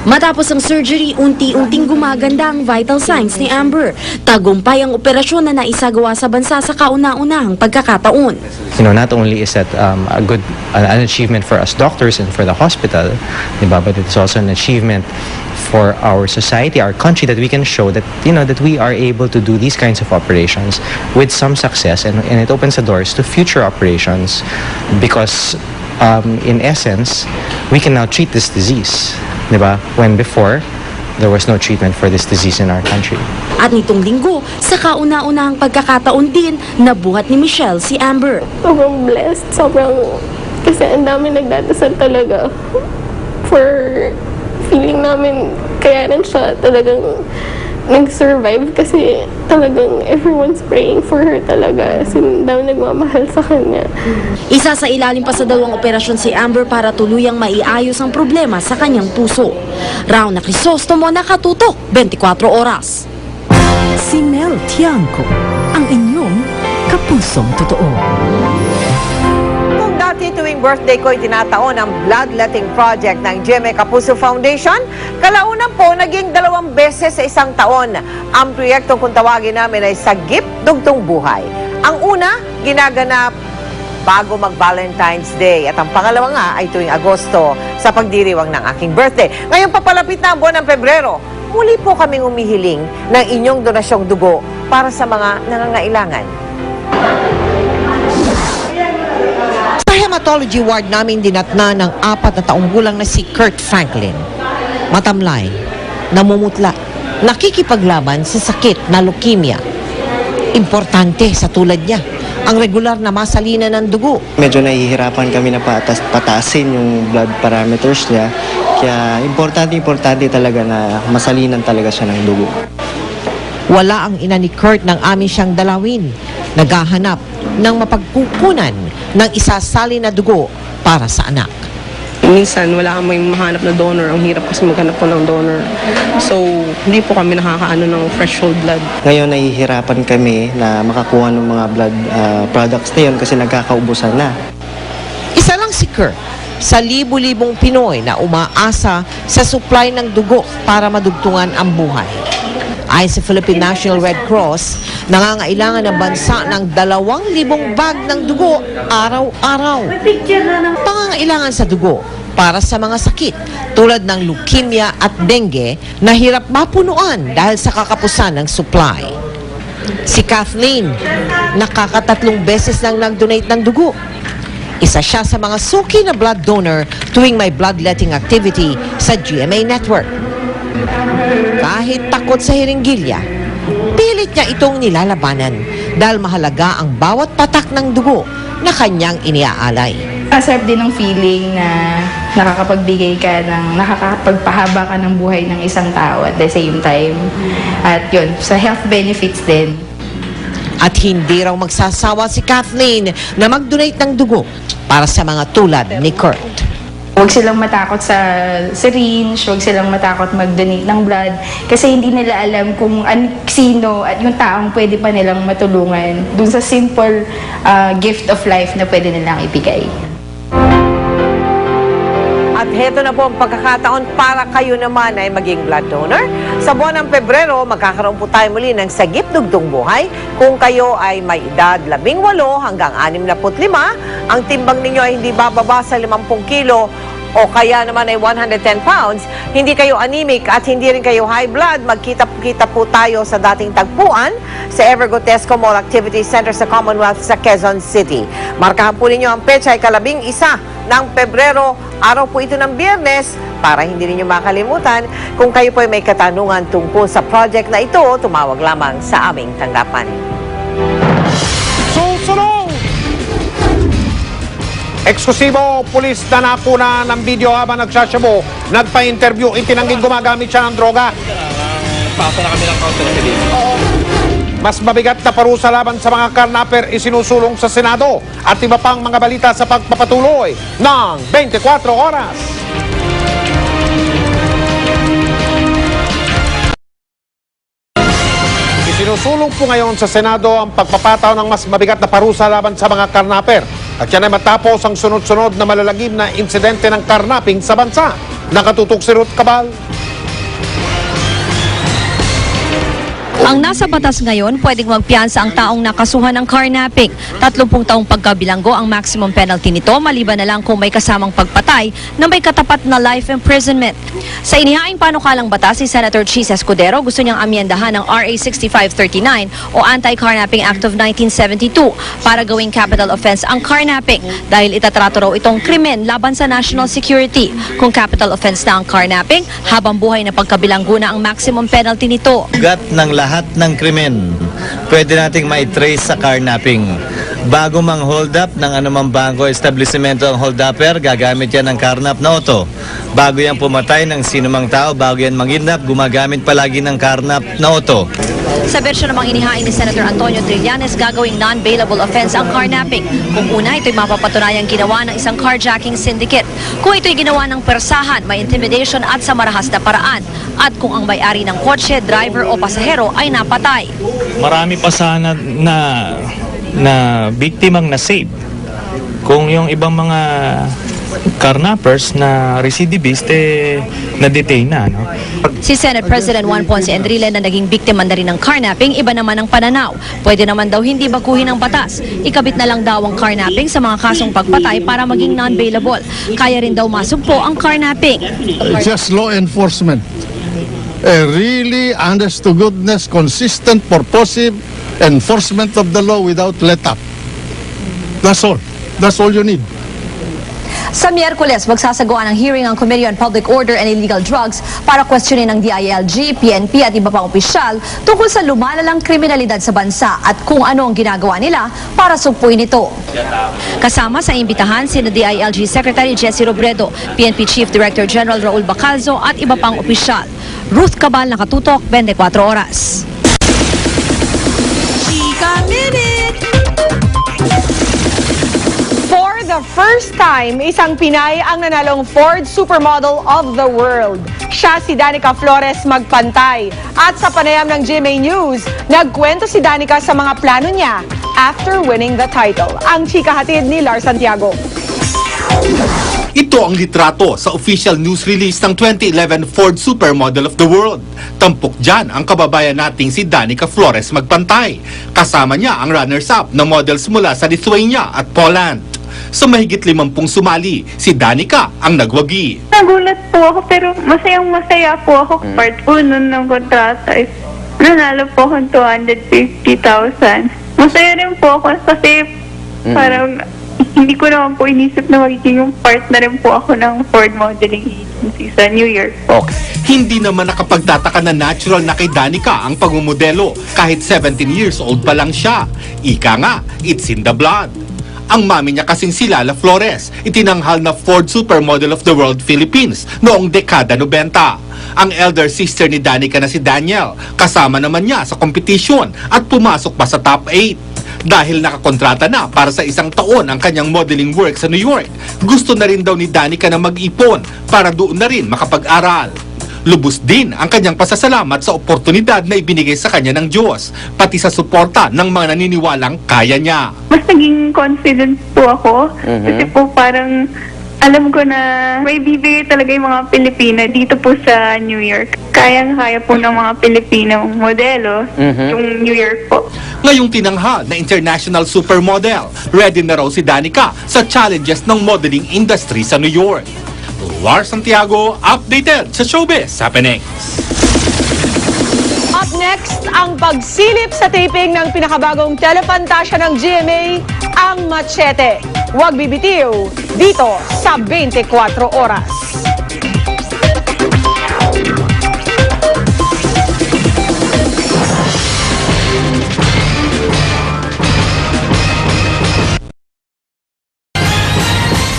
Matapos ang surgery, unti-unting gumaganda ang vital signs ni Amber. Tagumpay ang operasyon na naisagawa sa bansa sa kauna-unahang pagkakataon. Not only is that an achievement for us doctors and for the hospital, diba, but it's also an achievement for our society, our country, that we can show that that we are able to do these kinds of operations with some success, and it opens the doors to future operations because in essence, we can now treat this disease. Diba? When before, there was no treatment for this disease in our country. At nitong linggo, sa kauna-unahang pagkakataon din, nabuhat ni Michelle si Amber. Sobrang blessed, kasi ang dami nagdadasal talaga for feeling namin kaya rin siya talagang nag-survive kasi talagang everyone's praying for her talaga. Dami nagmamahal sa kanya. Isa sa ilalim pa sa 2 operasyon si Amber para tuluyang maiayos ang problema sa kanyang puso. Rauna Crisostomo, nakatutok 24 oras. Si Mel Tiangco, ang inyong kapusong totoo. Dati tuwing birthday ko ay tinataon ang bloodletting project ng GMA Kapuso Foundation. Kalaunan po, naging 2 beses sa isang taon. Ang proyektong kung tawagin namin ay Sagip Dugtong Buhay. Ang una, ginaganap bago mag-Valentine's Day. At ang pangalawa nga ay tuwing Agosto sa pagdiriwang ng aking birthday. Ngayon papalapit na ang buwan ng Pebrero. Muli po kaming umihiling ng inyong donasyong dugo para sa mga nangangailangan. Sa hematology ward namin dinatna ng 4 na taong gulang na si Kurt Franklin. Matamlay, namumutla, nakikipaglaban sa sakit na leukemia. Importante sa tulad niya ang regular na masalina ng dugo. Medyo nahihirapan kami na patasin yung blood parameters niya. Kaya importante talaga na masalinan talaga siya ng dugo. Wala ang ina ni Kurt nang amin siyang dalawin. Naghahanap ng mapagkukunan ng isasali na dugo para sa anak. Minsan wala kang may mahanap na donor. Ang hirap kasi maghanap po ng donor. So, hindi po kami nakakaano ng fresh whole blood. Ngayon nahihirapan kami na makakuha ng mga blood products na yun kasi nagkakaubusan na. Isa lang si Kurt sa libu-libong Pinoy na umaasa sa supply ng dugo para madugtungan ang buhay. Ayon sa Philippine National Red Cross, nangangailangan ng bansa ng 2,000 bag ng dugo araw-araw. Pangangailangan sa dugo para sa mga sakit tulad ng leukemia at dengue na hirap mapunuan dahil sa kakapusan ng supply. Si Kathleen, nakakatatlong beses nang nag-donate ng dugo. Isa siya sa mga suki na blood donor tuwing may bloodletting activity sa GMA Network. Kahit takot sa hiringgilya, pilit niya itong nilalabanan dahil mahalaga ang bawat patak ng dugo na kanyang iniaalay. Masarap din ang feeling na nakakapagbigay ka nakakapagpahaba ka ng buhay ng isang tao at the same time. At yun, sa health benefits din. At hindi raw magsasawa si Kathleen na mag-donate ng dugo para sa mga tulad ni Kurt. Huwag silang matakot sa syringe, huwag silang matakot mag-donate ng blood kasi hindi nila alam kung sino at yung taong pwede pa nilang matulungan dun sa simple gift of life na pwede nilang ibigay. At heto na po ang pagkakataon para kayo naman ay maging blood donor. Sa buwan ng Pebrero, magkakaroon po tayo muli ng Sagip Dugtong Buhay. Kung kayo ay may edad 18 hanggang 65, ang timbang ninyo ay hindi bababa sa 50 kilo o kaya naman ay 110 pounds, hindi kayo anemic at hindi rin kayo high blood, magkita-kita po tayo sa dating tagpuan sa Evergotesco Mall Activity Center sa Commonwealth sa Quezon City. Markahan po ninyo ang petsa ay 11 ng Pebrero, araw po ito ng Biyernes, para hindi ninyo makalimutan. Kung kayo po ay may katanungan tungkol sa project na ito, tumawag lamang sa aming tanggapan. Susunod! Eksklusibo, pulis na nakuna ng video habang nagsasyabu, nagpa-interview, itinangging gumagamit siya ng droga. Pasa na kami ng counter dito. Mas mabigat na parusa laban sa mga karnaper isinusulong sa Senado at iba pang mga balita sa pagpapatuloy ng 24 oras. Isinusulong po ngayon sa Senado ang pagpapataw ng mas mabigat na parusa laban sa mga karnaper. At yan ay matapos ang sunod-sunod na malalagim na insidente ng karnaping sa bansa. Nakatutok si Ruth Cabal. Ang nasa batas ngayon, pwedeng magpiyansa ang taong nakasuhan ng carnapping. 30 taong pagkabilanggo ang maximum penalty nito, maliban na lang kung may kasamang pagpatay na may katapat na life imprisonment. Sa inihaing panukalang batas, si Senator Chis Escudero gusto niyang amyendahan ng RA 6539 o Anti-Carnapping Act of 1972 para gawing capital offense ang carnapping dahil itatrato raw itong krimen laban sa national security. Kung capital offense na ang carnapping, habang buhay na pagkabilanggo na ang maximum penalty nito. Ugat ng lahat ng krimen, pwede nating maitrace sa carnapping. Bago mang hold up ng anumang bangko establishmento ang hold upper, gagamit yan ng carnap na auto. Bago yan pumatay ng sinumang tao, bago yan mangidnap, gumagamit palagi ng carnap na auto. Sa bersyon namang inihain ni Senator Antonio Trillanes, gagawing non-bailable offense ang carnapping. Kung una, ito'y mapapatunayang ginawa ng isang carjacking syndicate. Kung ito'y ginawa ng persahan, may intimidation at sa marahas na paraan. At kung ang may-ari ng kotse, driver o pasahero ay napatay. Marami pa sana na biktimang na-save. Kung yung ibang mga carnappers na recidivist, na-detain na. No? Si Senate President Juan Ponce Enrile na naging biktima na rin ng carnapping, iba naman ang pananaw. Pwede naman daw hindi baguhin ang batas. Ikabit na lang daw ang carnapping sa mga kasong pagpatay para maging non-bailable. Kaya rin daw masugpo ang carnapping. Just law enforcement. A really, honest to goodness, consistent, purposive enforcement of the law without let up. That's all. That's all you need. Sa Miyerkules, magsasagawa ng hearing ang Committee on Public Order and Illegal Drugs para questionin ng DILG, PNP at iba pang opisyal tungkol sa lumalalang kriminalidad sa bansa at kung ano ang ginagawa nila para sugpuin ito. Kasama sa imbitahan sina DILG Secretary Jesse Robredo, PNP Chief Director General Raul Bacalzo at iba pang opisyal. Ruth Cabal, Nakatutok, 24 Oras. Chika Minute! For the first time, isang Pinay ang nanalong Ford Supermodel of the World. Siya si Danica Flores Magpantay. At sa panayam ng GMA News, nagkwento si Danica sa mga plano niya after winning the title. Ang chika hatid ni Lar Santiago. Ito ang litrato sa official news release ng 2011 Ford Supermodel of the World. Tampok dyan ang kababayan nating si Danica Flores Magpantay. Kasama niya ang runners-up na models mula sa Lithuania at Poland. Sa mahigit 50 sumali, si Danica ang nagwagi. Nagulat po ako pero masayang-masaya po ako. Part 1 ng kontrata is nanalo po ako 250,000. Masaya rin po ako kasi parang hindi ko naman po inisip na magiging yung part na rin po ako ng Ford Modeling Agency sa New York. Hindi naman nakapagtataka na natural na kay Danica ang pagmumodelo kahit 17 years old pa lang siya. Ika nga, it's in the blood. Ang mami niya kasing si Lala Flores, itinanghal na Ford Supermodel of the World Philippines noong dekada 90. Ang elder sister ni Danica na si Daniel, kasama naman niya sa kompetisyon at pumasok pa sa top 8. Dahil nakakontrata na para sa isang taon ang kanyang modeling work sa New York, gusto na rin daw ni Danica na mag-ipon para doon na rin makapag-aral. Lubos din ang kanyang pasasalamat sa oportunidad na ibinigay sa kanya ng Diyos, pati sa suporta ng mga naniniwalang kaya niya. Mas naging confident po ako kasi po parang alam ko na may bibigay talaga yung mga Pilipina dito po sa New York. Kayang-kaya po ng mga Pilipinong modelo yung New York po. Ngayong tinanghal na international supermodel, ready na raw si Danica sa challenges ng modeling industry sa New York. War Santiago, updated sa Showbiz Happenings. Up next, ang pagsilip sa taping ng pinakabagong telepantasya ng GMA, ang Machete. Huwag bibitiw dito sa 24 Oras.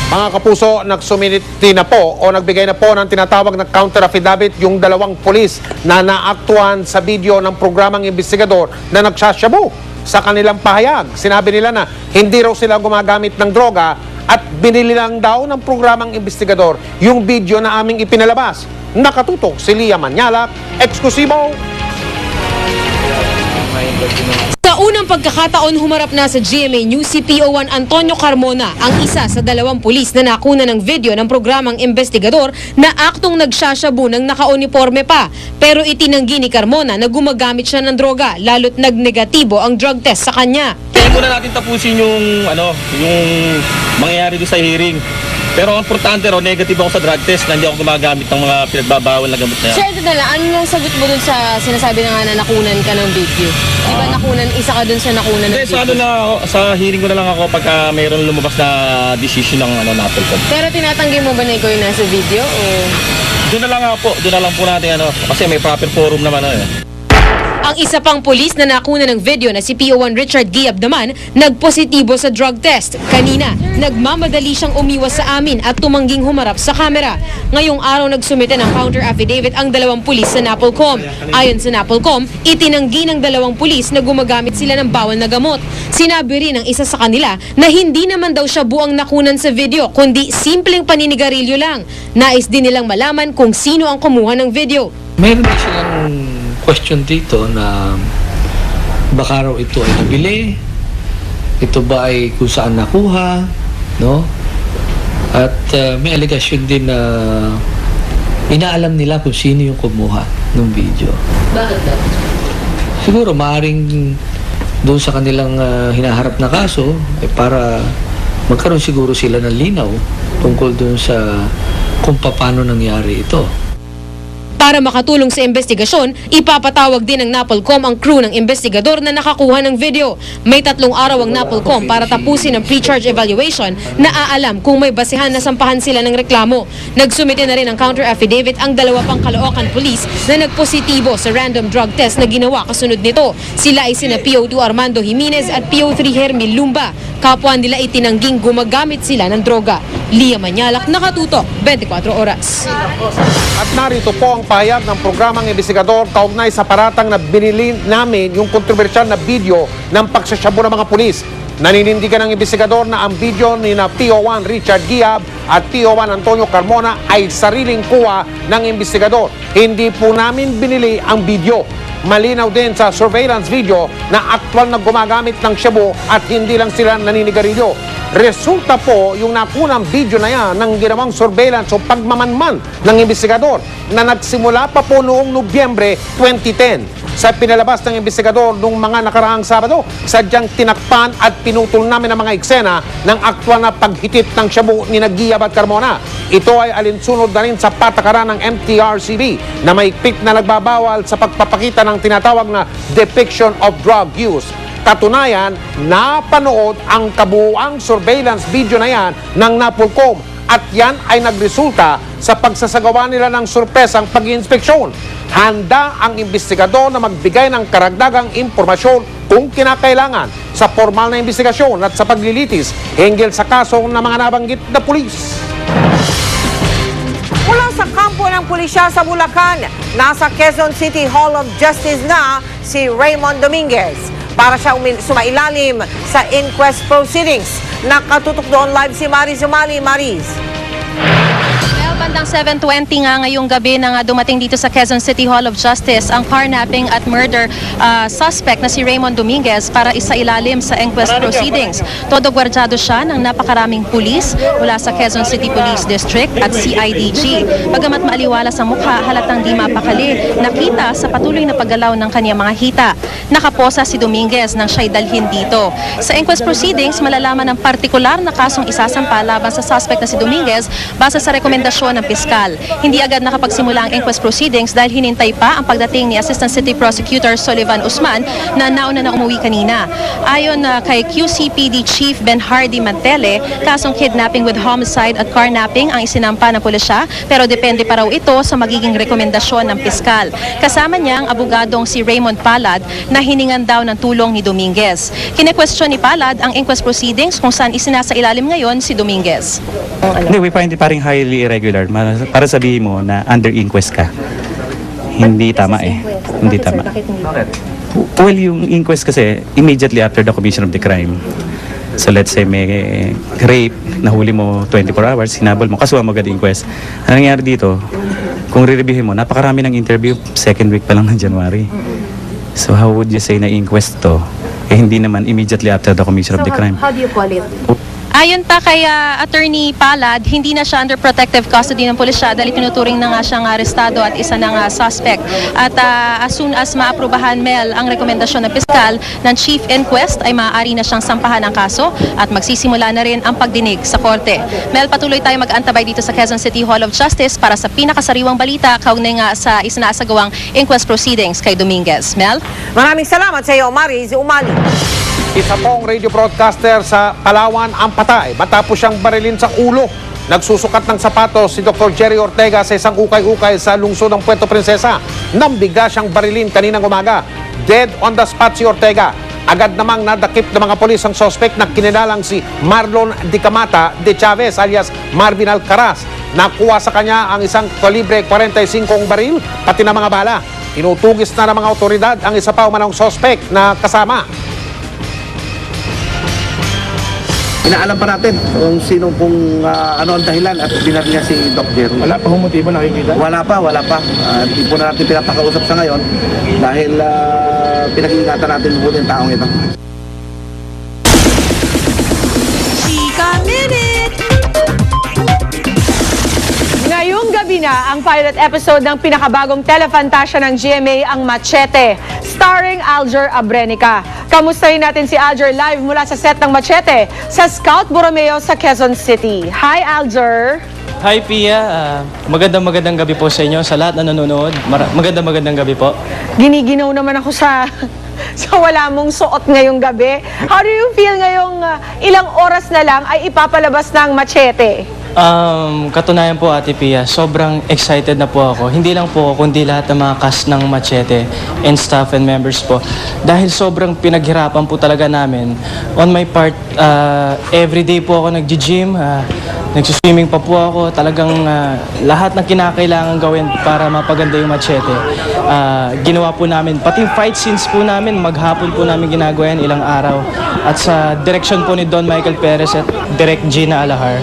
Mga kapuso, nagsuminiti na po o nagbigay na po ng tinatawag na counter affidavit yung dalawang pulis na naaktuhan sa video ng programang investigador na nagsasyabu sa kanilang pahayag. Sinabi nila na hindi raw sila gumagamit ng droga at binili lang daw ng programang investigador yung video na aming ipinalabas. Nakatutok si Lia Manyalak, eksklusibo. Sa unang pagkakataon, humarap na sa GMA News si PO1 Antonio Carmona, ang isa sa dalawang pulis na nakuna ng video ng programang investigador na aktong nagsasyabu ng nakauniforme pa. Pero itinanggi ni Carmona na gumagamit siya ng droga, lalo't nagnegatibo ang drug test sa kanya. Kaya muna natin tapusin yung mangyayari doon sa hearing. Pero ang importante raw, negative ako sa drug test na hindi ako gumagamit ng mga pinagbabawal na gamot na yan. Sir, ito na lang, ano yung sagot mo dun sa sinasabi na nga na nakunan ka ng video? Di ba nakunan, isa ka dun sa nakunan ng video? Hindi, sa hearing ko na lang ako pagka mayroon lumabas na decision ng NAPOLCOM. Pero tinatanggi mo ba na ikaw yung nasa video? O? Doon na lang po natin kasi may proper forum naman Ang isa pang pulis na nakuna ng video na si PO1 Richard Giab naman, nagpositibo sa drug test. Kanina, nagmamadali siyang umiwas sa amin at tumangging humarap sa kamera. Ngayong araw nagsumite ng counter affidavit ang dalawang pulis sa NAPOLCOM. Ayon sa NAPOLCOM, itinanggi ng dalawang pulis na gumagamit sila ng bawal na gamot. Sinabi rin ng isa sa kanila na hindi naman daw siya buang nakunan sa video, kundi simpleng paninigarilyo lang. Nais din nilang malaman kung sino ang kumuha ng video. Meron din silang question dito na baka raw ito ay nabili, ito ba ay kung saan nakuha, no? At may allegation din na inaalam nila kung sino yung kumuha ng video. Bakit daw? Siguro maaaring doon sa kanilang hinaharap na kaso para magkaroon siguro sila ng linaw tungkol doon sa kung paano nangyari ito. Para makatulong sa investigasyon, ipapatawag din ng NAPOLCOM ang crew ng investigador na nakakuha ng video. May 3 araw ang NAPOLCOM para tapusin ang pre-charge evaluation na aalam kung may basehan na sampahan sila ng reklamo. Nagsumite na rin ang counter affidavit ang dalawa pang Caloocan police na nagpositibo sa random drug test na ginawa kasunod nito. Sila ay sina PO2 Armando Jimenez at PO3 Hermil Lumba. Kapwa nila itinangging gumagamit sila ng droga. Lia Manyalak, nakatutok, 24 Oras. At narito po ang pahayag ng programang investigador kaugnay sa paratang na binili namin yung kontrobersyal na video ng pagsasyabo ng mga pulis. Naninindigan ng investigador na ang video ni na PO1 Richard Giab at PO1 Antonio Carmona ay sariling kuha ng investigador. Hindi po namin binili ang video. Malinaw din sa surveillance video na aktwal na gumagamit ng shabu at hindi lang sila naninigarilyo. Resulta po yung nakunang video na yan ng ginawang surveillance o pagmamanman ng investigador na nagsimula pa po noong Nobyembre 2010. Sa pinalabas ng investigador noong mga nakaraang Sabado, sadyang tinakpan at pinutol namin ang mga eksena ng aktwal na paghitip ng shabu ni Gia Abad Carmona. Ito ay alinsunod na rin sa patakaran ng MTRCB na may mahigpit na nagbabawal sa pagpapakita ng tinatawag na depiction of drug use. Katunayan, napanood ang kabuuang surveillance video na yan ng Napolcom at yan ay nagresulta sa pagsasagawa nila ng surpresang pag-iinspeksyon. Handa ang investigador na magbigay ng karagdagang impormasyon kung kinakailangan sa formal na investigasyon at sa paglilitis hinggil sa kaso ng mga nabanggit na pulis. Mula sa kampo ng pulisya sa Bulacan, nasa Quezon City Hall of Justice na si Raymond Dominguez para siya sumailalim sa inquest proceedings. Nakatutok doon live si Maris Umali. Maris. Bandang 7:20 nga ngayong gabi na dumating dito sa Quezon City Hall of Justice ang carnapping at murder suspect na si Raymond Dominguez para isailalim sa inquest proceedings. Todo gwardyado siya ng napakaraming pulis mula sa Quezon City Police District at CIDG. Bagamat maaliwala sa mukha, halatang di mapakali, nakita sa patuloy na paggalaw ng kanyang mga hita. Nakaposa si Dominguez nang siya'y dalhin dito. Sa inquest proceedings, malalaman ang partikular na kasong isasampa laban sa suspect na si Dominguez base sa rekomendasyon ng piskal. Hindi agad nakapagsimula ang inquest proceedings dahil hinintay pa ang pagdating ni Assistant City Prosecutor Sullivan Usman na nauna na umuwi kanina. Ayon kay QCPD Chief Benhardy Mantele, kasong kidnapping with homicide at carnapping ang isinampa ng pulisya pero depende pa raw ito sa magiging rekomendasyon ng piskal. Kasama niya ang abogadong si Raymond Palad na hiningan daw ng tulong ni Dominguez. Kine-question ni Palad ang inquest proceedings kung saan isinasailalim ngayon si Dominguez. Hindi, we find it parang highly irregular. Para sabihin mo na under inquest ka. Hindi tama eh. Hindi tama. Well, yung inquest kasi immediately after the commission of the crime. So let's say may rape, nahuli mo 24 hours, hinabol mo, kasuha mo agad inquest. Ang nangyari dito, kung re-reviewin mo, napakarami ng interview, second week pa lang ng January. So how would you say na inquest to? Eh hindi naman immediately after the commission of the crime. How do you call it? Ayon pa kay Attorney Palad, hindi na siya under protective custody ng pulisya dahil tinuturing na nga siyang arestado at isa ng suspect. At as soon as maaprubahan, Mel, ang rekomendasyon ng piskal ng Chief Inquest ay maaari na siyang sampahan ng kaso at magsisimula na rin ang pagdinig sa korte. Mel, patuloy tayo mag-antabay dito sa Quezon City Hall of Justice para sa pinakasariwang balita kaugnay nga sa isinasagawang inquest proceedings kay Dominguez. Mel? Maraming salamat sa iyo, Maris Umali. Isa pong radio broadcaster sa Palawan ang patay matapos siyang barilin sa ulo. Nagsusukat ng sapatos si Dr. Jerry Ortega sa isang ukay-ukay sa lungsod ng Puerto Princesa. Nang bigla siyang barilin kaninang umaga. Dead on the spot si Ortega. Agad namang nadakip ng mga polis ang suspect na kinilalang si Marlon Dicamata de Chavez alias Marvin Alcaraz. Nakuha sa kanya ang isang kalibre 45 baril pati na mga bala. Tinutugis na ng mga otoridad ang isa pa umanong suspect na kasama. Inaalam pa natin kung sino pong ano ang dahilan at binar niya si Doc Jerry. Wala pa kung motibo nakikita? Wala pa. Hindi po na natin pinapakausap sa ngayon dahil pinag-iingatan natin mabuti ang taong ito. Chika Minute! Ngayong gabi na ang pilot episode ng pinakabagong telefantasya ng GMA, ang Machete, starring Alger Abrenica. Kamustahin natin si Alger live mula sa set ng Machete sa Scout Borromeo sa Quezon City. Hi, Alger! Hi, Pia. Magandang gabi po sa inyo, sa lahat na nanonood. Magandang gabi po. Giniginaw naman ako sa wala mong suot ngayong gabi. How do you feel ngayong ilang oras na lang ay ipapalabas ng Machete? Katunayan po, Ate Pia, sobrang excited na po ako. Hindi lang po ako, kundi lahat ng mga cast ng Machete and staff and members po. Dahil sobrang pinaghirapan po talaga namin. On my part, everyday po ako nag-gym, nagsuswimming pa po ako. Talagang lahat ng kinakailangan gawin para mapaganda yung Machete. Ginawa po namin, pati fight scenes po namin, maghapon po namin ginagawa yan ilang araw. At sa direction po ni Don Michael Perez at Direk Gina Alahar,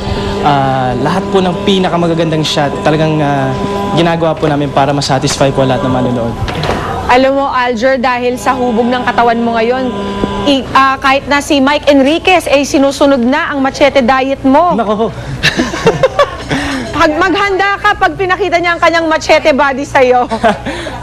lahat po ng pinakamagagandang shot talagang ginagawa po namin para masatisfy po lahat ng manonood. Alam mo, Alger, dahil sa hubog ng katawan mo ngayon, kahit na si Mike Enriquez ay sinusunod na ang machete diet mo. Nako. Maghanda ka pag pinakita niya ang kanyang machete body sa'yo.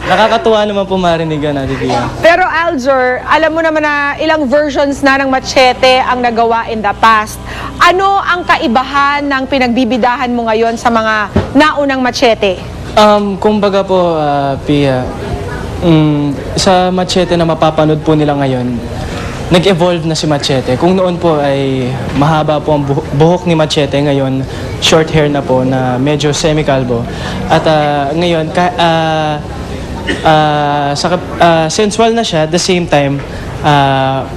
Nakakatuwa naman po marinigan natin Pia. Pero Alger, alam mo naman na ilang versions na ng machete ang nagawa in the past. Ano ang kaibahan ng pinagbibidahan mo ngayon sa mga naunang machete? Kumbaga po, Pia, sa machete na mapapanood po nila ngayon, nag-evolve na si Machete. Kung noon po ay mahaba po ang buhok ni Machete, ngayon short hair na po na medyo semi-calvo. At ngayon, sensual na siya, at the same time,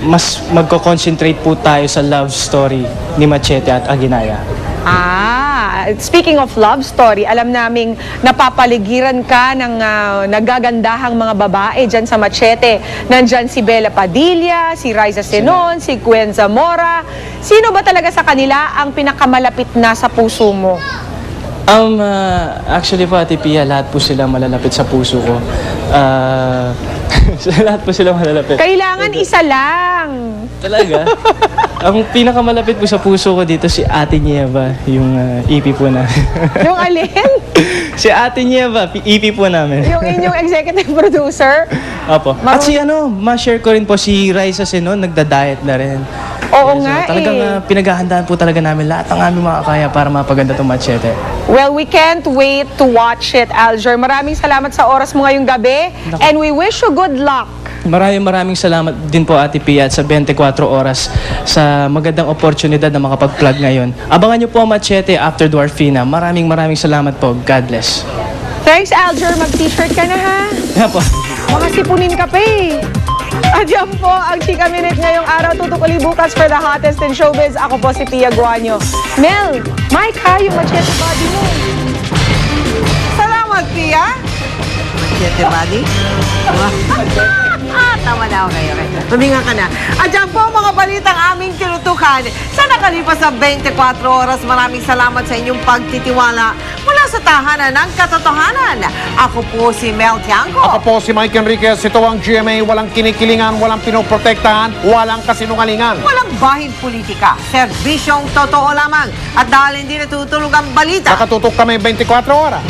mas magko-concentrate po tayo sa love story ni Machete at Aguinaya. Speaking of love story, alam naming napapaligiran ka ng nagagandahang mga babae dyan sa Machete. Nandyan si Bella Padilla, si Raisa Senon, si Gwen Zamora. Sino ba talaga sa kanila ang pinakamalapit na sa puso mo? Actually po, Ate Pia, lahat po sila malalapit sa puso ko. Lahat po sila malalapit. Kailangan isa lang. Talaga? Ang pinakamalapit po sa puso ko dito si Ate Nieva, yung EP po namin. Yung alin? Si Ate Nieva, EP po namin. Yung inyong executive producer? Opo. At si ma-share ko rin po si Raisa Senon, nagda-diet na rin. Oo nga talagang pinaghahandaan po talaga namin lahat ng aming makakaya para mapaganda itong Machete. Well, we can't wait to watch it, Alger. Maraming salamat sa oras mo ngayong gabi and we wish you good luck. Maraming salamat din po Ate Pia at sa 24 oras sa magandang oportunidad na makapag-plug ngayon. Abangan niyo po ang Machete after Dwarfina. Maraming salamat po. God bless. Thanks, Alger. Mag-t-shirt ka na ha. Yeah po. Mga sipunin ka pa eh. At yan po ang Chika Minute ngayong araw. Tutukuli bukas for the hottest in showbiz. Ako po si Pia Guanyo. Mel, Mike ha, yung machete body mo. Salamat, Pia. Machete body? Tama na, okay. Tuminga ka na. At yan po mga balitang aming tinutukan sa nakalipas sa 24 oras. Maraming salamat sa inyong pagtitiwala mula sa tahanan ng katotohanan. Ako po si Mel Tiangco. Ako po si Mike Enriquez. Ito ang GMA. Walang kinikilingan, walang pinoprotektahan, walang kasinungalingan. Walang bahid politika. Serbisyong totoo lamang. At dahil hindi natutulog ang balita, Nakatutok kami 24 oras.